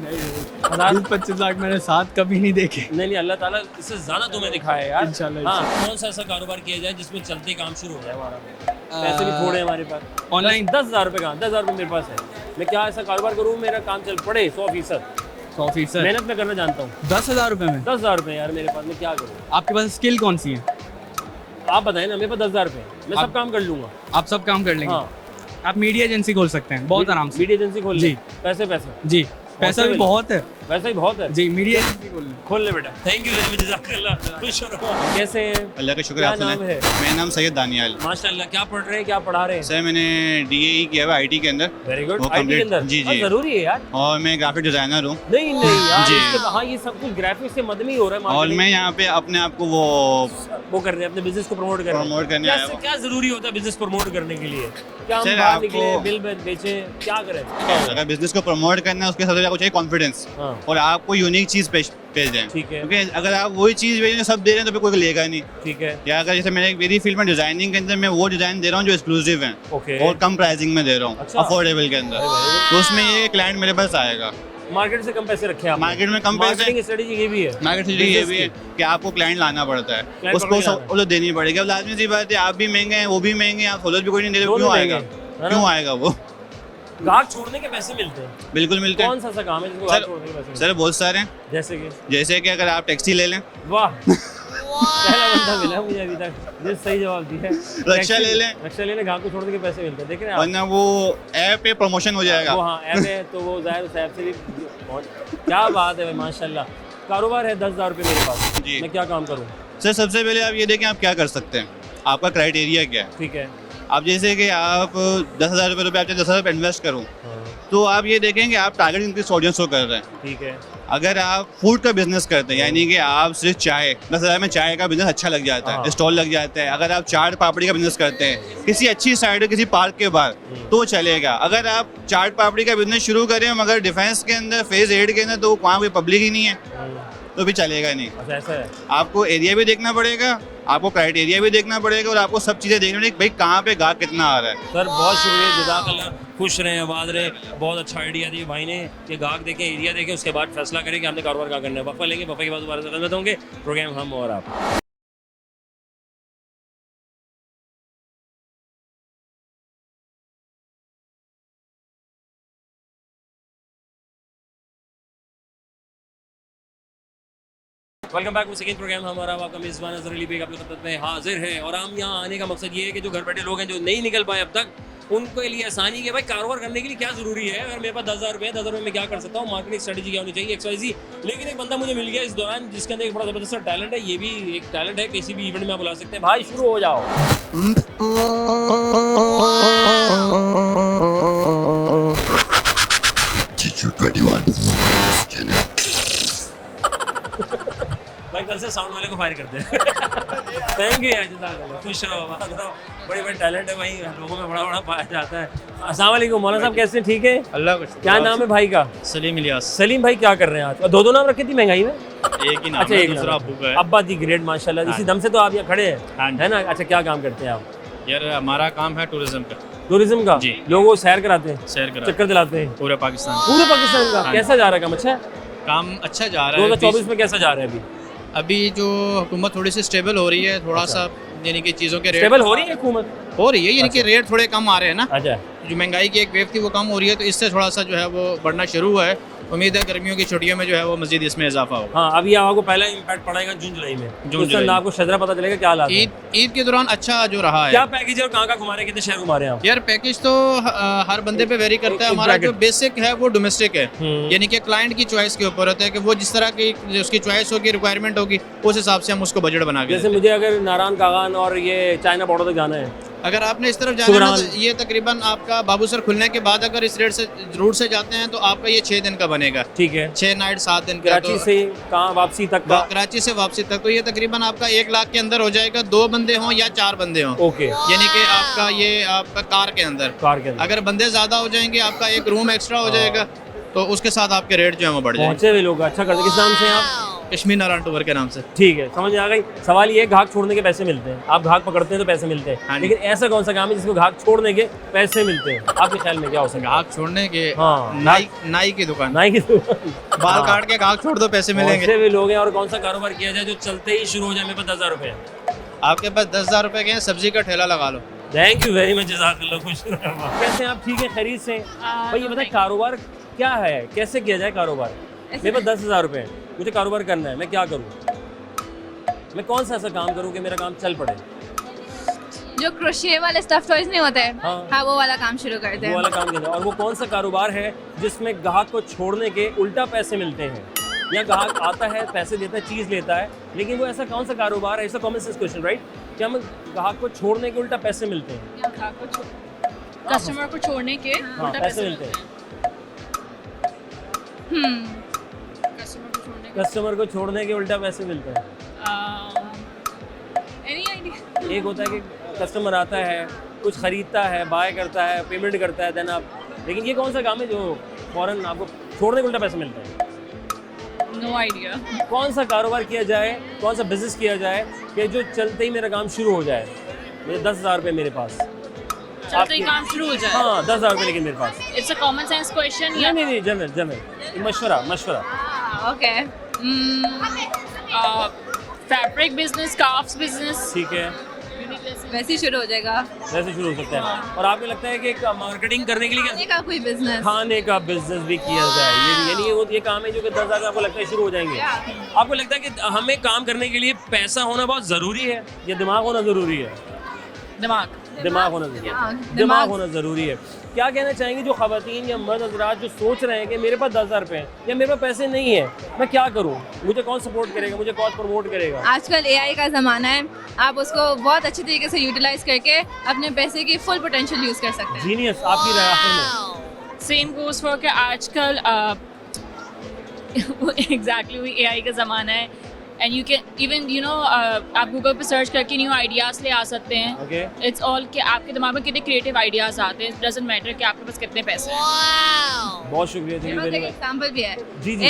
हजार? 20-25 लाख मैंने साथ कभी नहीं देखे। नहीं अल्लाह ताला इससे ज्यादा तुम्हें दिखाया है यार। इंशाल्लाह, हाँ, कौन सा ऐसा कारोबार किया जाए जिसमें चलते काम शुरू हो जाए हमारा? पैसे भी थोड़े हैं हमारे पास। ऑनलाइन 10,000 रुपए कहाँ? 10,000 रुपए मेरे पास है, मैं क्या ऐसा कारोबार करूँ मेरा काम चल पड़े 100%? 100%। मेहनत में करना जानता हूँ। 10,000 रुपए में 10,000 रुपए यार मेरे पास, मैं क्या करूँ? आपके पास स्किल कौन सी है? आप बताएं ना, मेरे पास 10,000 रुपए हैं, मैं सब काम कर लूंगा। आप सब काम कर लेंगे। हाँ, आप मीडिया एजेंसी खोल सकते हैं बहुत आराम से। मीडिया एजेंसी खोल जी। ले। पैसे जी पैसा भी बहुत है। वैसा ही बहुत है। जी मीडिया एजेंसी खोल लें। खोल ले बेटा। थैंक यू वेरी मच, जज़ाकल्लाह। खुश रहो। कैसे हैं? अल्लाह का शुक्र क्या है। आप नाम सुनाएं? है? मेरा नाम सैयद दानियाल। माशाल्लाह, क्या पढ़ रहे हैं, क्या पढ़ा रहे हैं? सर मैंने DAE किया हुआ IT के अंदर। Very good. वो आईटी के complete- अंदर? जी, हाँ, जी। जरूरी है यार। और मैं ग्राफिक डिज़ाइनर हूँ। नहीं यार, जी। हाँ ये सब कुछ ग्राफिक्स से मदमी हो रहा है। और marketing मैं यहाँ पे अपने आप को वो कर रहे हैं, अपने बिजनेस को प्रमोट कर रहे हैं। प्रमोट करने आया कैसे, हूँ। क्या जरूरी होता है बिजनेस प्रमोट करने के लिए? क्या हम सर, बाहर आपको- निकले, बिल बेचे, क्या करें? अगर बिजनेस को प्रमोट करना है उसके सबसे ज़्यादा चाहिए कॉन्फिडेंस, हाँ और आपको यूनिक चीज़ पेश दें। ठीक है, क्योंकि अगर आप वही चीज़ बेचेंगे सब दे रहे हैं तो फिर कोई लेगा नहीं। ठीक है, या अगर जैसे मेरी फील्ड में डिज़ाइनिंग के अंदर मैं वो डिज़ाइन दे रहा हूँ जो एक्सक्लूसिव है ओके। और कम प्राइसिंग में दे रहा हूँ, अच्छा। अफोर्डेबल के अंदर, तो उसमें ये क्लाइंट मेरे पास आएगा। मार्केट से कम पैसे रखे आप? मार्केट में कम पैसे- मार्केटिंग स्ट्रेटजी ये भी है। मार्केट से ये भी है कि आपको क्लाइंट लाना पड़ता है, Client उसको पकड़ के लाना है। वो देनी पड़ेगी। अब लाजमी सी बात है, आप भी महंगे हैं वो भी महंगे हैं, आप फॉलोअर्स भी कोई नहीं दे रहे, दोनों क्यों महंगे आएगा? हैं, है ना? क्यों आएगा वो? गाहक छोड़ने के पैसे मिलते हैं? बिल्कुल मिलते कौन हैं सा काम है जिसको सर। गाहक छोड़ने के पैसे मिलते सर बहुत सारे हैं, हैं? जैसे कि जैसे कि अगर आप टैक्सी ले लें, वाह, पहला बंदा मिला मुझे अभी तक जिस सही जवाब दिया है। रक्षा ले लें। रक्षा ले लें, गाहक को छोड़ने के पैसे मिलते हैं। देख रहे हैं आप? वरना वो ऐप पे प्रमोशन हो जाएगा। वो हाँ ऐप है, तो वो जाहिर उस ऐप से भी क्या बात है भाई, माशाल्लाह। कारोबार है 10,000 रुपये मेरे पास, जी। मैं क्या काम करूँ? सर सबसे पहले आप ये देखें आप क्या कर सकते हैं, आपका क्राइटेरिया क्या है। ठीक है, आप जैसे कि आप 10,000 रुपये आप 10,000 रुपये इन्वेस्ट करूँ, तो आप ये देखें कि आप टारगेट इंक्रीज ऑडियंस को कर रहे हैं। ठीक है, अगर आप फूड का बिजनेस करते हैं, यानी कि आप सिर्फ चाय, 10,000 में चाय का बिजनेस अच्छा लग जाता हाँ। है, स्टॉल लग जाता है। अगर आप चाट पापड़ी का बिजनेस करते हैं किसी अच्छी साइड किसी पार्क के बाहर, तो वो चलेगा। अगर आप चाट पापड़ी का बिजनेस शुरू करें मगर डिफेंस के अंदर फेज 8 के अंदर, तो वहाँ कोई पब्लिक ही नहीं है, तो भी चलेगा नहीं। अच्छा ऐसा है। आपको एरिया भी देखना पड़ेगा, आपको क्राइटेरिया भी देखना पड़ेगा, और आपको सब चीज़ें देखनी पड़ेगी, भाई कहाँ पे गाहक कितना आ रहा है। सर बहुत शुक्रिया, जज़ाकल्लाह। खुश रहें, आबाद रहे। बहुत अच्छा आइडिया दिया भाई ने कि गाहक देखें, एरिया देखें, उसके बाद फैसला करें कि हमने कारोबार क्या करना है। वफ़ा लेंगे, वफ़ा के बाद दोबारा से खिदमत होंगे। प्रोग्राम हम और आप। Welcome back to second program हमारा। आपका मेज़बान अज़हर अली बेग आपकी खिदमत में हाजिर है। और हम यहाँ आने का मकसद ये है कि जो घर बैठे लोग हैं जो नहीं निकल पाए अब तक, उनके लिए आसानी है। भाई कारोबार करने के लिए क्या ज़रूरी है? अगर मेरे पास 10,000 रुपये है, 10,000 रुपये में क्या कर सकता हूँ? मार्केटिंग स्ट्रेटजी क्या होनी चाहिए, XYZ। लेकिन एक बंदा मुझे मिल गया इस दौरान जिसके अंदर एक बड़ा ज़बरदस्त टैलेंट है। ये भी एक टैलेंट है, किसी भी इवेंट में आप बुला सकते हैं। भाई शुरू हो जाओ। भाई कल से साउंड वाले को फायर करते हैं। थैंक यू यार, जज़ाकल्लाह। खुश रहो, आबाद रहो। बड़े बड़े टैलेंट है भाई, लोगों में बड़ा बड़ा पाया जाता है। अस्सलाम वालेकुम मौलाना साहब, कैसे हैं? ठीक है, अल्लाह का क्या नाम है भाई का? सलीम इलियास। सलीम भाई क्या कर रहे हैं आज? दो नाम रखे थी महंगाई में? एक ही नाम अच्छा है, एक दूसरा नाम। अब्बू का है। अब्बा जी ग्रेट माशाल्लाह। इसी दम से तो आप यहाँ खड़े हैं, हाँ जी। है ना? अच्छा क्या काम करते हैं आप? यार हमारा काम है टूरिज्म का, टूरिज्म का? जी। लोगों को सैर कराते हैं, सैर करा चक्कर दिलाते हैं पूरे पाकिस्तान। पूरे पाकिस्तान का? हाँ। कैसा जा रहा है काम? अच्छा है? काम अच्छा जा रहा है। 2024 में कैसा जा रहा है अभी? अभी जो हुकूमत थोड़ी सी स्टेबल हो रही है, थोड़ा सा यानी कि चीज़ों के रेट स्टेबल हो रही है हुकूमत? हो रही है, यानी कि रेट थोड़े कम आ रहे हैं ना। अच्छा, जो महंगाई की एक वेव थी वो कम हो रही है, तो इससे थोड़ा सा जो है वो बढ़ना शुरू हुआ है। उम्मीद है गर्मियों की छुट्टियों में जो है वो मजीद इसमें इजाफा होगा। हाँ अभी आपको पहला इम्पैक्ट पड़ेगा जून जुलाई में, जून उस जुलाई समय आपको शजरा पता चलेगा क्या हालात है। ईद के दौरान अच्छा जो रहा है। क्या पैकेज है और कहाँ घुमा रहे हैं, कितने शहर घुमा रहे हैं आप? यार पैकेज तो हर बंदे पे वेरी करता है। एक हमारा bracket। जो बेसिक है वो डोमेस्टिक है, यानी कि क्लाइंट की चॉइस के ऊपर होता है कि वो जिस तरह की उसकी चॉइस होगी, रिक्वायरमेंट होगी, उस हिसाब से हम उसको बजट बना के जैसे मुझे अगर नारायण कागान और ये चाइना बॉर्डर तक जाना है, अगर आपने इस तरफ जाना है ना, तो ये तकरीबन आपका बाबूसर खुलने के बाद अगर इस रूट से जाते हैं तो आपका ये 6 दिन का बनेगा। ठीक है, 6 नाइट 7 दिन का। कराची से कहाँ वापसी तक का? कराची से वापसी तक तो ये तकरीबन आपका 1 लाख के अंदर हो जाएगा, 2 बंदे हों या 4 बंदे हों। ओके, यानी कि आपका ये आपका कार के अंदर अगर बंदे ज्यादा हो जाएंगे आपका एक रूम एक्स्ट्रा हो जाएगा, तो उसके साथ आपके रेट जो है वो बढ़ जाएंगे। पहुंचे हुए लोग अच्छा करते। किस नाम से हैं आप? कश्मीर नारायण टूर के नाम से। ठीक है, समझ में आ गई। सवाल ये है, घाक छोड़ने के पैसे मिलते हैं, आप घाक पकड़ते हैं तो पैसे मिलते हैं, लेकिन ऐसा कौन सा काम है जिसको घाक छोड़ने के पैसे मिलते हैं? आपके ख्याल में क्या हो सकता है? घाक छोड़ने के हाँ, नाई की दुकान, नाई की बाल काट के घाक छोड़ दो, पैसे मिलेंगे। पहुंचे हुए लोग हैं। और कौन सा कारोबार किया जाए जो चलते ही शुरू हो जाए? मेरे पास 10,000 रुपये हैं। आपके पास 10,000 रुपए के हैं, सब्जी का ठेला लगा लो। थैंक यू वेरी मच, जज़ाकल्लाह, खुश रहो। कैसे हैं आप? ठीक है, खरीद से। भाई ये बताए कारोबार क्या है, कैसे किया जाए कारोबार? मेरे पास 10,000 रुपये हैं, मुझे कारोबार करना है, मैं क्या करूँ? मैं कौन सा ऐसा काम करूँ कि मेरा काम चल पड़े? जो क्रोशिया वाले स्टफ टॉयज नहीं होते हैं, हाँ। हाँ वो वाला काम शुरू कर वो दें। वाला काम करना है। और वो कौन सा कारोबार है जिसमें ग्राहक को छोड़ने के उल्टा पैसे मिलते हैं? या ग्राहक आता है, पैसे देता है, चीज़ लेता है, लेकिन वो ऐसा कौन सा कारोबार है? ऐसा कॉमन सेंस क्वेश्चन, राइट? कि हम ग्राहक को छोड़ने के उल्टा पैसे मिलते हैं। कस्टमर को छोड़ने के हाँ, पैसे मिलते हैं। कस्टमर को छोड़ने के उल्टा पैसे मिलते हैं। एक होता है कि कस्टमर आता है, कुछ खरीदता है, बाय करता है, पेमेंट करता है, देन आप, लेकिन ये कौन सा काम है जो फौरन आपको छोड़ने के उल्टा पैसे मिलते हैं? No idea. कौन सा कारोबार किया जाए, कौन सा बिजनेस किया जाए कि जो चलते ही मेरा काम शुरू हो जाए? मेरे 10,000 रुपये मेरे पास, चलते ही काम शुरू हो जाए। हाँ 10,000 रुपये लेकिन मेरे पास। It's a common sense question या नहीं, जनरल मशवरा। Okay. Fabric business, crafts business, ठीक है, वैसे ही शुरू हो जाएगा। वैसे शुरू हो सकता है। और आपको लगता है कि मार्केटिंग करने के लिए खाने का कोई बिजनेस, खाने का बिजनेस भी किया जाए? यानी ये काम है जो कि 10,000 आपको लगता है शुरू हो जाएंगे? आपको लगता है कि हमें काम करने के लिए पैसा होना बहुत ज़रूरी है या दिमाग होना ज़रूरी है? दिमाग होना ज़रूरी है। दिमाग होना ज़रूरी है। क्या कहना चाहेंगे जो ख़वातीन या मर्द हज़रात जो सोच रहे हैं कि मेरे पास 10,000 रुपये हैं या मेरे पास पैसे नहीं है, मैं क्या करूँ? मुझे कौन सपोर्ट करेगा, मुझे कौन प्रमोट करेगा? आजकल AI का ज़माना है, आप उसको बहुत अच्छे तरीके से यूटिलाइज करके अपने पैसे की फुल पोटेंशियल यूज़ कर सकते हैं। जीनियस, आपकी राय आखिर में। सेम गोज फॉर के आजकल एग्जैक्टली वही AI का ज़माना है, एंड यू कैन इवन आप गूगल पे सर्च करके न्यू आइडियाज़ ले आ सकते हैं। ओके, इट्स ऑल कि आपके दिमाग में कितने क्रिएटिव आइडियाज़ आते हैं, डजंट मैटर कि आपके पास कितने पैसे हैं। बहुत शुक्रिया, थैंक यू मेरे पास वेरी एक मच। एग्जांपल भी है। जी जी,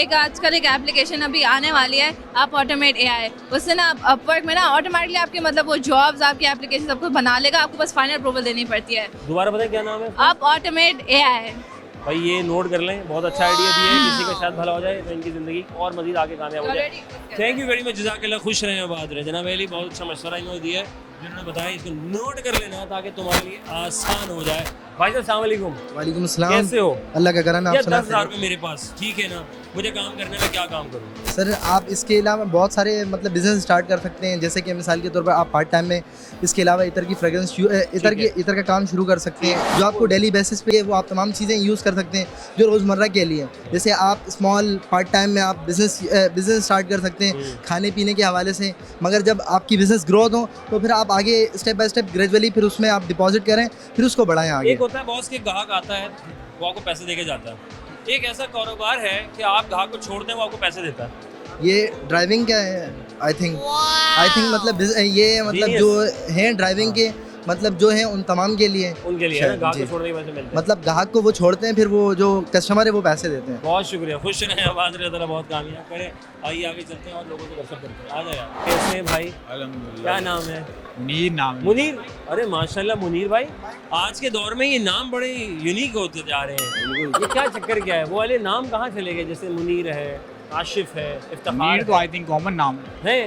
एक आजकल एक एप्लीकेशन अभी आने वाली है, आप ऑटोमेट AI, उससे ना अपवर्क में ना ऑटोमेटिकली आपके मतलब वो जॉब्स, आपकी एप्लीकेशन सब कुछ बना लेगा, आपको बस फाइनल अप्रूवल देनी पड़ती है। दोबारा बताएं क्या नाम है? आप ऑटोमेट AI। भाई ये नोट कर लें, बहुत अच्छा आइडिया दिया है, किसी का शायद भला हो जाए तो इनकी ज़िंदगी और मज़ीद आगे कामयाब हो जाए। थैंक यू वेरी मच, जज़ाकल्लाह, खुश रहें, आबाद रहें। जनाब अली बहुत अच्छा मशवरा इन्होंने दिया है, जिन्होंने बताया इसको नोट कर लेना ताकि तुम्हारे लिए आसान हो जाए। भाई साहब अस्सलाम वालेकुम। वालेकुम अस्सलाम। कैसे हो? अल्लाह का करम है। यार 10,000 रुपये मेरे पास, ठीक है ना, मुझे काम करने में क्या काम करूँ? सर आप इसके अलावा बहुत सारे मतलब बिजनेस स्टार्ट कर सकते हैं, जैसे कि मिसाल के तौर पर आप पार्ट टाइम में इसके अलावा इतर की फ्रेगरेंस इतर का काम शुरू कर सकते हैं, जो आपको डेली बेसिस पे वो आप तमाम चीज़ें यूज़ कर सकते हैं जो रोज़मर्रा के लिए। जैसे आप स्मॉल पार्ट टाइम में आप बिज़नेस स्टार्ट कर सकते हैं खाने पीने के हवाले से, मगर जब आपकी बिज़नेस ग्रोथ हो तो फिर आप आगे स्टेप बाय स्टेप ग्रेजुअली फिर उसमें आप डिपॉजिट करें, फिर उसको बढ़ाएं आगे। एक होता है बॉस के ग्राहक आता है, वो आपको पैसे दे के जाता है। एक ऐसा कारोबार है कि आप ग्राहक को छोड़ते हैं, वो आपको पैसे देता है। ये ड्राइविंग क्या है? आई थिंक मतलब ये मतलब जो है ड्राइविंग के मतलब जो है उन तमाम के लिए, उनके लिए है, ग्राहक को छोड़ने के पैसे मिलते हैं। मतलब ग्राहक को वो छोड़ते हैं, फिर वो जो कस्टमर है वो पैसे देते हैं। बहुत शुक्रिया, खुश रहें, आबाद रहे, अल्लाह बहुत कामयाब करे। आइए आगे चलते हैं और लोगों को दर्शक करते हैं। आ जाए यार, कैसे हैं भाई? क्या नाम है? मुनीर नाम है। मुनीर, अरे माशाल्लाह मुनीर भाई, आज के दौर में ये नाम बड़े यूनिक होते जा रहे हैं। ये क्या चक्कर क्या है? वो वाले नाम कहाँ चले गए? जैसे मुनीर है, आशिफ है, इफ्तिखार तो आई थिंक कॉमन नाम है।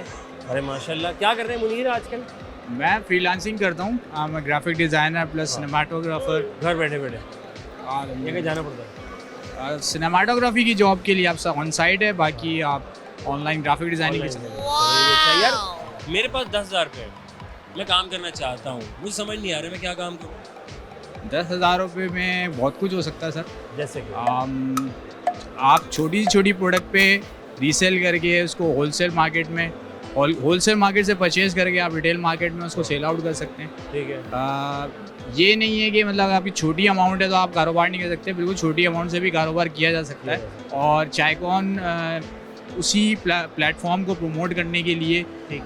अरे माशाल्लाह, क्या कर रहे हैं मुनीर आजकल? मैं फ्रीलांसिंग करता हूँ। मैं ग्राफिक डिज़ाइनर प्लस सिनेमाटोग्राफर। घर बैठे बैठे और ये कहीं जाना पड़ता है? सिनेमाटोग्राफी की जॉब के लिए आप ऑन साइट है, बाकी आप ऑनलाइन ग्राफिक डिज़ाइनिंग के अच्छा यार, मेरे पास 10,000 रुपये है, मैं काम करना चाहता हूँ, मुझे समझ नहीं आ रहा मैं क्या काम करूँ। 10,000 रुपये में बहुत कुछ हो सकता है सर। जैसे कि आप छोटी से छोटी प्रोडक्ट पे रीसेल करके उसको होलसेल मार्केट में होलसेल मार्केट से परचेज करके आप रिटेल मार्केट में उसको सेल आउट कर सकते हैं। ठीक है। ये नहीं है कि मतलब आपकी छोटी अमाउंट है तो आप कारोबार नहीं कर सकते, बिल्कुल छोटी अमाउंट से भी कारोबार किया जा सकता है। और चायकॉन उसी प्लेटफॉर्म को प्रमोट करने के लिए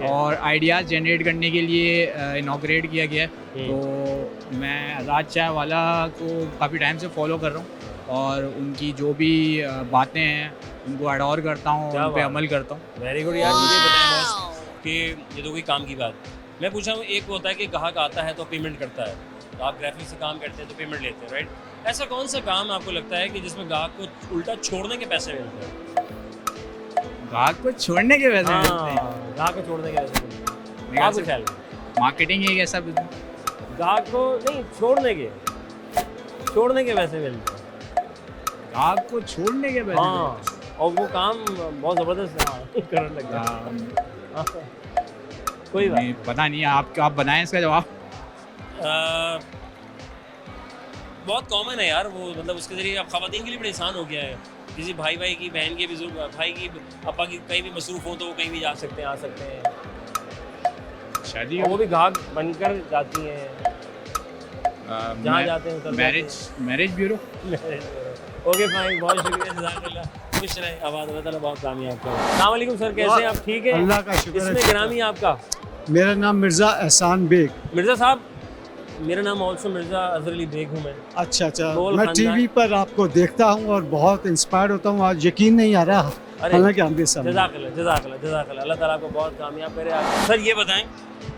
और आइडियाज़ जनरेट करने के लिए इनॉग्रेट किया गया है। तो मैं आज़ाद चाय वाला को काफ़ी टाइम से फॉलो कर रहा हूँ और उनकी जो भी बातें हैं उनको अडोर करता हूँ, उन पे अमल करता हूँ। वेरी गुड यार। मुझे बताएं बॉस कि ये तो कोई काम की बात, मैं पूछा हूँ, एक होता है कि ग्राहक आता है तो पेमेंट करता है, तो आप ग्राफिक से काम करते हैं तो पेमेंट लेते हैं, राइट? ऐसा कौन सा काम आपको लगता है कि जिसमें ग्राहक को उल्टा छोड़ने के पैसे मिलते हैं? ग्राहक को छोड़ने के पैसे मिलते हैं? ग्राहक को छोड़ने के पैसे मिलते हैं, आपको ख्याल है? मार्केटिंग एक ऐसा बिजनेस, ग्राहक को नहीं छोड़ने के पैसे मिलते हैं, ग्राहक को छोड़ने के पैसे। हाँ, और वो काम बहुत ज़बरदस्त करने लग गया। कोई बात नहीं, पता नहीं, आप बनाएं इसका जवाब। बहुत कॉमन है यार वो, मतलब उसके जरिए अब ख़वातीन के लिए बड़ा आसान हो गया है। किसी भाई की, बहन के, बुजुर्ग भाई की, पापा की कहीं भी मसरूफ़ हो तो वो कहीं भी जा सकते हैं, आ सकते हैं। शादी वो भी ग्राहक बनकर जाती हैं जहाँ जाते हैं। Marriage bureau. ओके फाइन, बहुत शुक्रिया, जज़ाकल्लाह, खुश रहें, आबाद अल्लाह ताला बहुत कामयाब करें। अस्सलाम वालेकुम सर, कैसे हैं आप? ठीक है, अल्लाह का शुक्र है। इसमें ग्रामी आपका? मेरा नाम मिर्ज़ा एहसान बेग। मिर्ज़ा साहब, मेरा नाम ऑल्सो मिर्ज़ा अज़हर अली बेग हूँ मैं। अच्छा, मैं टीवी पर आपको देखता हूँ और बहुत इंस्पायर होता हूँ। आज यकीन नहीं आ रहा, हालांकि हम भी सब। जज़ाकल्लाह, अल्लाह ताला आपको बहुत कामयाब करे। सर ये बताएं,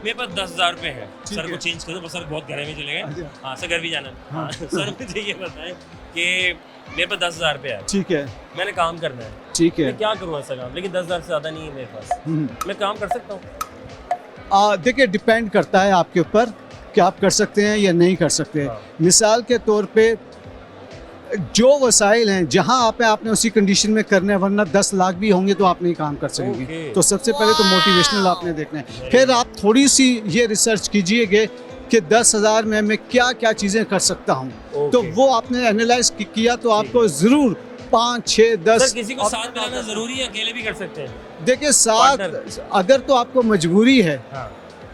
मेरे पास 10,000 रुपये है, सर को चेंज कर दो, सर बहुत घर में चले गए। हाँ सर, घर भी जाना है। हाँ सर, मुझे ये बताएं कि मेरे पास 10,000 रुपये है, ठीक है, मैंने काम करना है, ठीक है, मैं क्या करूँ ऐसा काम? लेकिन 10,000 से ज़्यादा नहीं है मेरे पास, मैं काम कर सकता हूँ? देखिए, डिपेंड करता है आपके ऊपर कि आप कर सकते हैं या नहीं कर सकते। मिसाल के तौर पे जो वसाइल हैं जहां आपने उसी कंडीशन में करना है, वरना 10 लाख भी होंगे तो आप नहीं काम कर सकेंगे। तो सबसे पहले तो मोटिवेशनल आपने देखना है, फिर आप थोड़ी सी ये रिसर्च कीजिएगा कि 10,000 में मैं क्या क्या चीज़ें कर सकता हूँ। तो वो आपने एनालाइज किया तो आपको ज़रूर 5, 6, 10। सर किसी को साथ मिलाना ज़रूरी है, अकेले भी कर सकते हैं? देखिए, साथ अगर तो आपको मजबूरी है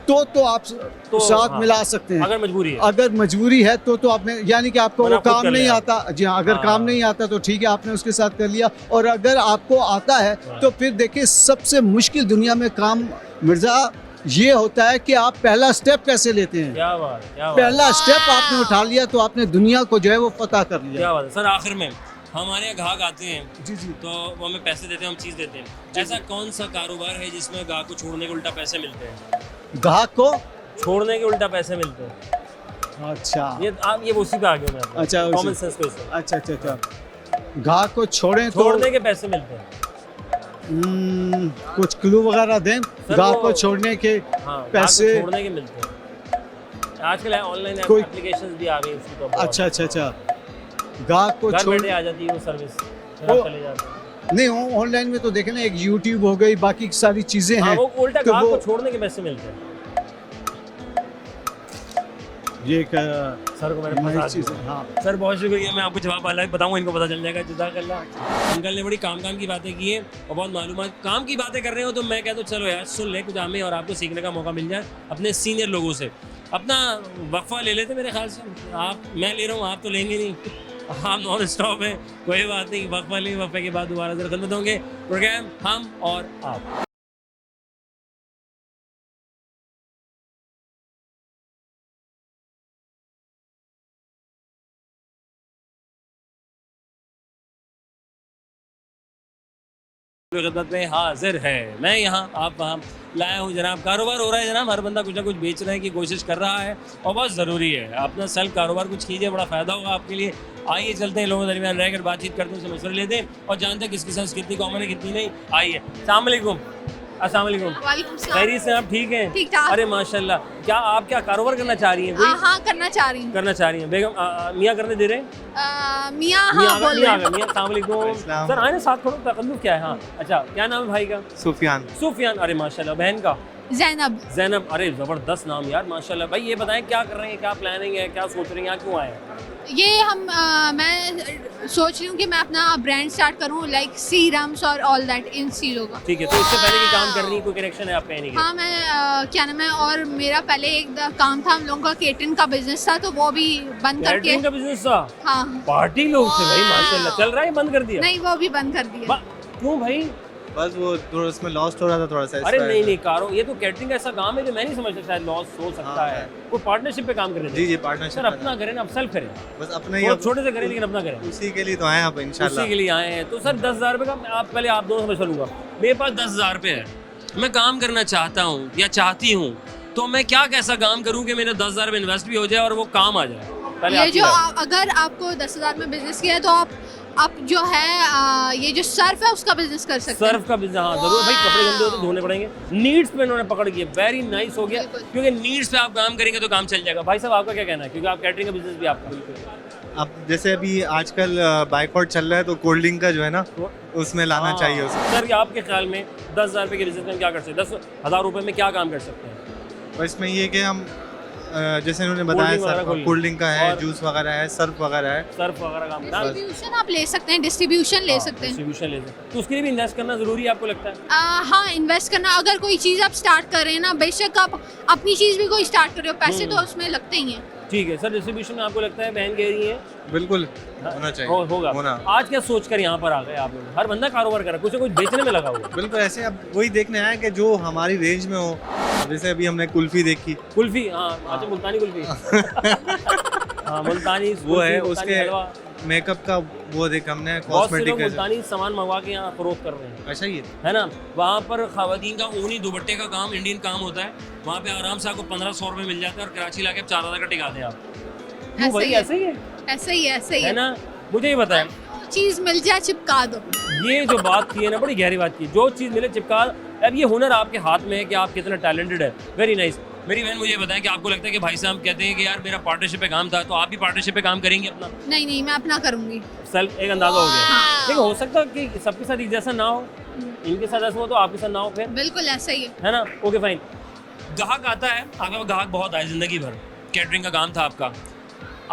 तो आप साथ मिला सकते हैं। अगर मजबूरी है तो आपने, यानी कि आपको वो काम नहीं आता, जी हाँ, अगर काम नहीं आता तो ठीक है, आपने उसके साथ कर लिया। और अगर आपको आता है तो फिर देखिए, सबसे मुश्किल दुनिया में काम मिर्ज़ा ये होता है कि आप पहला स्टेप कैसे लेते हैं। क्या बात, पहला स्टेप आपने उठा लिया तो आपने दुनिया को जो है वो फतह कर लिया। क्या बात है सर। आखिर में हमारे यहाँ ग्राहक आते हैं जी, तो वो हमें पैसे देते हैं, हम चीज़ देते हैं। ऐसा कौन सा कारोबार है जिसमें ग्राहक को छोड़ने के उल्टा पैसे मिलते हैं? ग्राहक को छोड़ने के उल्टा पैसे मिलते हैं। अच्छा, ये उसी पे आ गए मैं। अच्छा, कॉमन सेंस पे। अच्छा, ग्राहक को छोड़ने के पैसे मिलते हैं। कुछ क्लू वगैरह दें, ग्राहक को छोड़ने के पैसे छोड़ने के मिलते हैं। आजकल ऑनलाइन एप्लीकेशंस भी आ गई उसकी तो। अच्छा, ग्राहक को छोड़ने आ जाती है वो सर्विस, चले जाते हैं। नहीं, ऑनलाइन में तो देखे ना, एक YouTube हो गई, बाकी सारी चीजें हैं। वो उल्टा तो ग्राहक को छोड़ने के पैसे मिलते हैं। ये सर को मैंने चीज़। हाँ सर, बहुत शुक्रिया, मैं आपको जवाब अलग बताऊंगा, इनको पता चल जाएगा। जज़ाकल्लाह। अंकल ने बड़ी काम की बातें की है और बहुत मालूमात, काम की बातें कर रहे हो तो मैं कहता हूँ चलो यार सुन ले, कुछ हमें और आपको सीखने का मौका मिल जाए अपने सीनियर लोगों से। अपना वक्फा ले लेते मेरे ख्याल से, मैं ले रहा हूँ, आप तो लेंगे नहीं, हम नॉन स्टॉप है, कोई बात नहीं, वक्फा लें, वक्फे के बाद दोबारा जरा खिदमत होंगे। प्रोग्राम हम और आप। खिदमत में हाजिर है, मैं यहाँ आप वहाँ लाया हूँ जनाब। कारोबार हो रहा है जनाब, हर बंदा कुछ ना कुछ बेच रहे की कोशिश कर रहा है और बहुत ज़रूरी है अपना सेल्फ कारोबार कुछ कीजिए, बड़ा फ़ायदा होगा आपके लिए। आइए चलते हैं, लोगों के दरमियान रहकर बातचीत करते हैं, उनसे मशवरे लेते हैं और जानते हैं किसकी संस्कृति कॉमन है कितनी नहीं। आइए, अस्सलाम वालेकुम। अस्सलाम वालेकुम। वालेकुम सलाम। खैरियत से आप ठीक हैं? ठीक ठाक। अरे माशाल्लाह, क्या आप क्या कारोबार करना चाह रही हैं? हाँ करना चाह रही हूँ। करना चाह रही हैं बेगम? मियाँ करने दे रहे हैं? मियाँ मियाँ हाँ बोल रहे हैं। मियाँ अस्सलाम वालेकुम। सर आए ना साथ, थोड़ा तकल्लुफ़ क्या है? हाँ अच्छा, क्या नाम है भाई का? सुफियान। सुफियान। अरे माशाल्लाह। बहन का? ज़ैनब। ज़ैनब। अरे ज़बरदस्त नाम यार, माशाल्लाह। भाई ये बताएं क्या कर रहे हैं, क्या प्लानिंग है, क्या सोच रहे हैं, यहाँ क्यों आए हैं? ये मैं सोच रही हूँ कि मैं अपना ब्रांड स्टार्ट करूँ, लाइक सीरम्स और ऑल दैट इन चीज़ों का। ठीक है, तो इससे पहले की काम कर रही है, कोई कनेक्शन है आपका? नहीं हाँ मैं क्या नाम है, और मेरा पहले एक काम था, हम लोगों का केटरिंग का बिजनेस था, तो वो भी बंद करके। कैटरिंग का बिजनेस था? हाँ। पार्टी लोग थे भाई, माशाल्लाह। चल रहा है, बंद कर दिया? नहीं, वो भी बंद कर दिया। क्यों भाई? बस वो थोड़ा उसमें लॉस्ट हो रहा था थोड़ा सा। अरे नहीं नहीं कारो, ये तो कैटरिंग ऐसा काम है जो मैं नहीं समझता शायद लॉस हो सकता है। कोई पार्टनरशिप पे काम करें? जी पार्टनरशिप। सर अपना करें ना, अब सेल्फ करें, बस अपना ही छोटे से करें, लेकिन अपना करें। उसी के लिए तो आए आप इंशाल्लाह। उसी के लिए आए हैं। तो सर 10,000 रुपये का आप पहले आप दोनों समझ लूँगा, मेरे पास 10,000 रुपये है, मैं काम करना चाहता हूँ या चाहती हूँ, तो मैं क्या कैसा काम करूँ कि मेरा 10,000 रुपये इन्वेस्ट भी हो जाए और वो काम आ जाए? पहले ये जो अगर आपको 10,000 में बिजनेस किया है तो आप जो है ये जो सर्फ है उसका बिजनेस कर सकते हैं। सर्फ का बिजनेस, हाँ जरूर भाई, कपड़े गंदे होते धोने पड़ेंगे। नीड्स पे इन्होंने पकड़ किया, वेरी नाइस हो गया, क्योंकि नीड्स पे आप काम करेंगे तो काम चल जाएगा। भाई साहब आपका क्या कहना है, क्योंकि आप कैटरिंग का बिजनेस भी आपका? अब जैसे अभी आजकल बाइकआउट चल रहा है, तो कोल्ड ड्रिंक का जो है ना उसमें लाना चाहिए उसे। सर आपके ख्याल में 10,000 रुपये के बिजनेस में क्या कर सकते हैं? 10,000 रुपये में क्या काम कर सकते हैं? और इसमें ये कि हम जैसे उन्होंने बताया, कोल्ड ड्रिंक का है, जूस वगैरह है, सर्फ वगैरह है, सर्फ वगैरह काम। डिस्ट्रीब्यूशन आप ले सकते हैं, डिस्ट्रीब्यूशन ले सकते हैं। डिस्ट्रीब्यूशन ले सकते हैं, तो उसके लिए भी इन्वेस्ट करना जरूरी है आपको लगता है? हाँ इन्वेस्ट करना, अगर कोई चीज़ आप स्टार्ट कर रहे हैं ना, बेशक आप अपनी चीज़ भी कोई स्टार्ट कर रहे हो, पैसे तो उसमें लगते ही हैं। ठीक है सर, डिस्ट्रीब्यूशन में आपको लगता है बहन कह रही है बिल्कुल होना चाहिए, होगा। आज क्या सोच कर यहाँ पर आ गए आप लोग? हर बंदा कारोबार कर रहा है, कुछ ना कुछ बेचने में लगा हुआ। बिल्कुल ऐसे अब वही देखने आया कि जो हमारी रेंज में हो। जैसे अभी हमने कुल्फी देखी, कुल्फी, हाँ अच्छा, मुल्तानी कुल्फी। हाँ मुल्तानी वो है, उसके मेकअप का वो देखा हमने, कॉस्मेटिक मुल्तानी सामान मंगवा के यहाँ फरोख्त कर रहे हैं। ऐसा ही है ना? वहाँ पर खवातीन का ऊनी दुपट्टे का काम इंडियन काम होता है, वहाँ पे आराम से आपको 1500 रुपये मिल जाता है, और कराची लाके 4,000 का टिका दें आप। ऐसे ही ऐसे ही है, ऐसे ही ऐसे ही है ना? मुझे ये बताएं, चीज़ मिल जाए चिपका दो। ये जो बात की है ना, बड़ी गहरी बात की, जो चीज़ मिले चिपका। अब ये हुनर आपके हाथ में है कि आप कितना टैलेंटेड है। Very nice. मेरी बहन मुझे बताएं कि आपको लगता है कि भाई साहब कहते हैं कि यार मेरा पार्टनरशिप पे काम था, तो आप भी पार्टनरशिप पे काम करेंगे अपना? नहीं मैं अपना करूँगी। सेल्फ एक अंदाजा हो गया। लेकिन हो सकता है कि सबके साथ एक जैसा ना हो, इनके साथ ऐसा हो तो आपके साथ ना हो, फिर बिल्कुल ऐसा ही है ना? Okay fine. ग्राहक आता है, आपका ग्राहक बहुत आए जिंदगी भर, कैटरिंग का काम था आपका,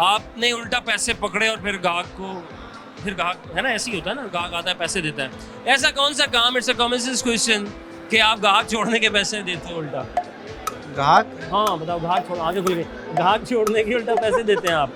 आपने उल्टा पैसे पकड़े और फिर ग्राहक को, फिर ग्राहक है ना, ऐसे ही होता है ना, ग्राहक आता है पैसे देता है। ऐसा कौन सा काम, it's a common sense question, कि आप ग्राहक छोड़ने के पैसे देते हो उल्टा? ग्राहक, हाँ बताओ, ग्राहक छोड़, आगे खुल गए, ग्राहक छोड़ने के उल्टा पैसे देते हैं आप?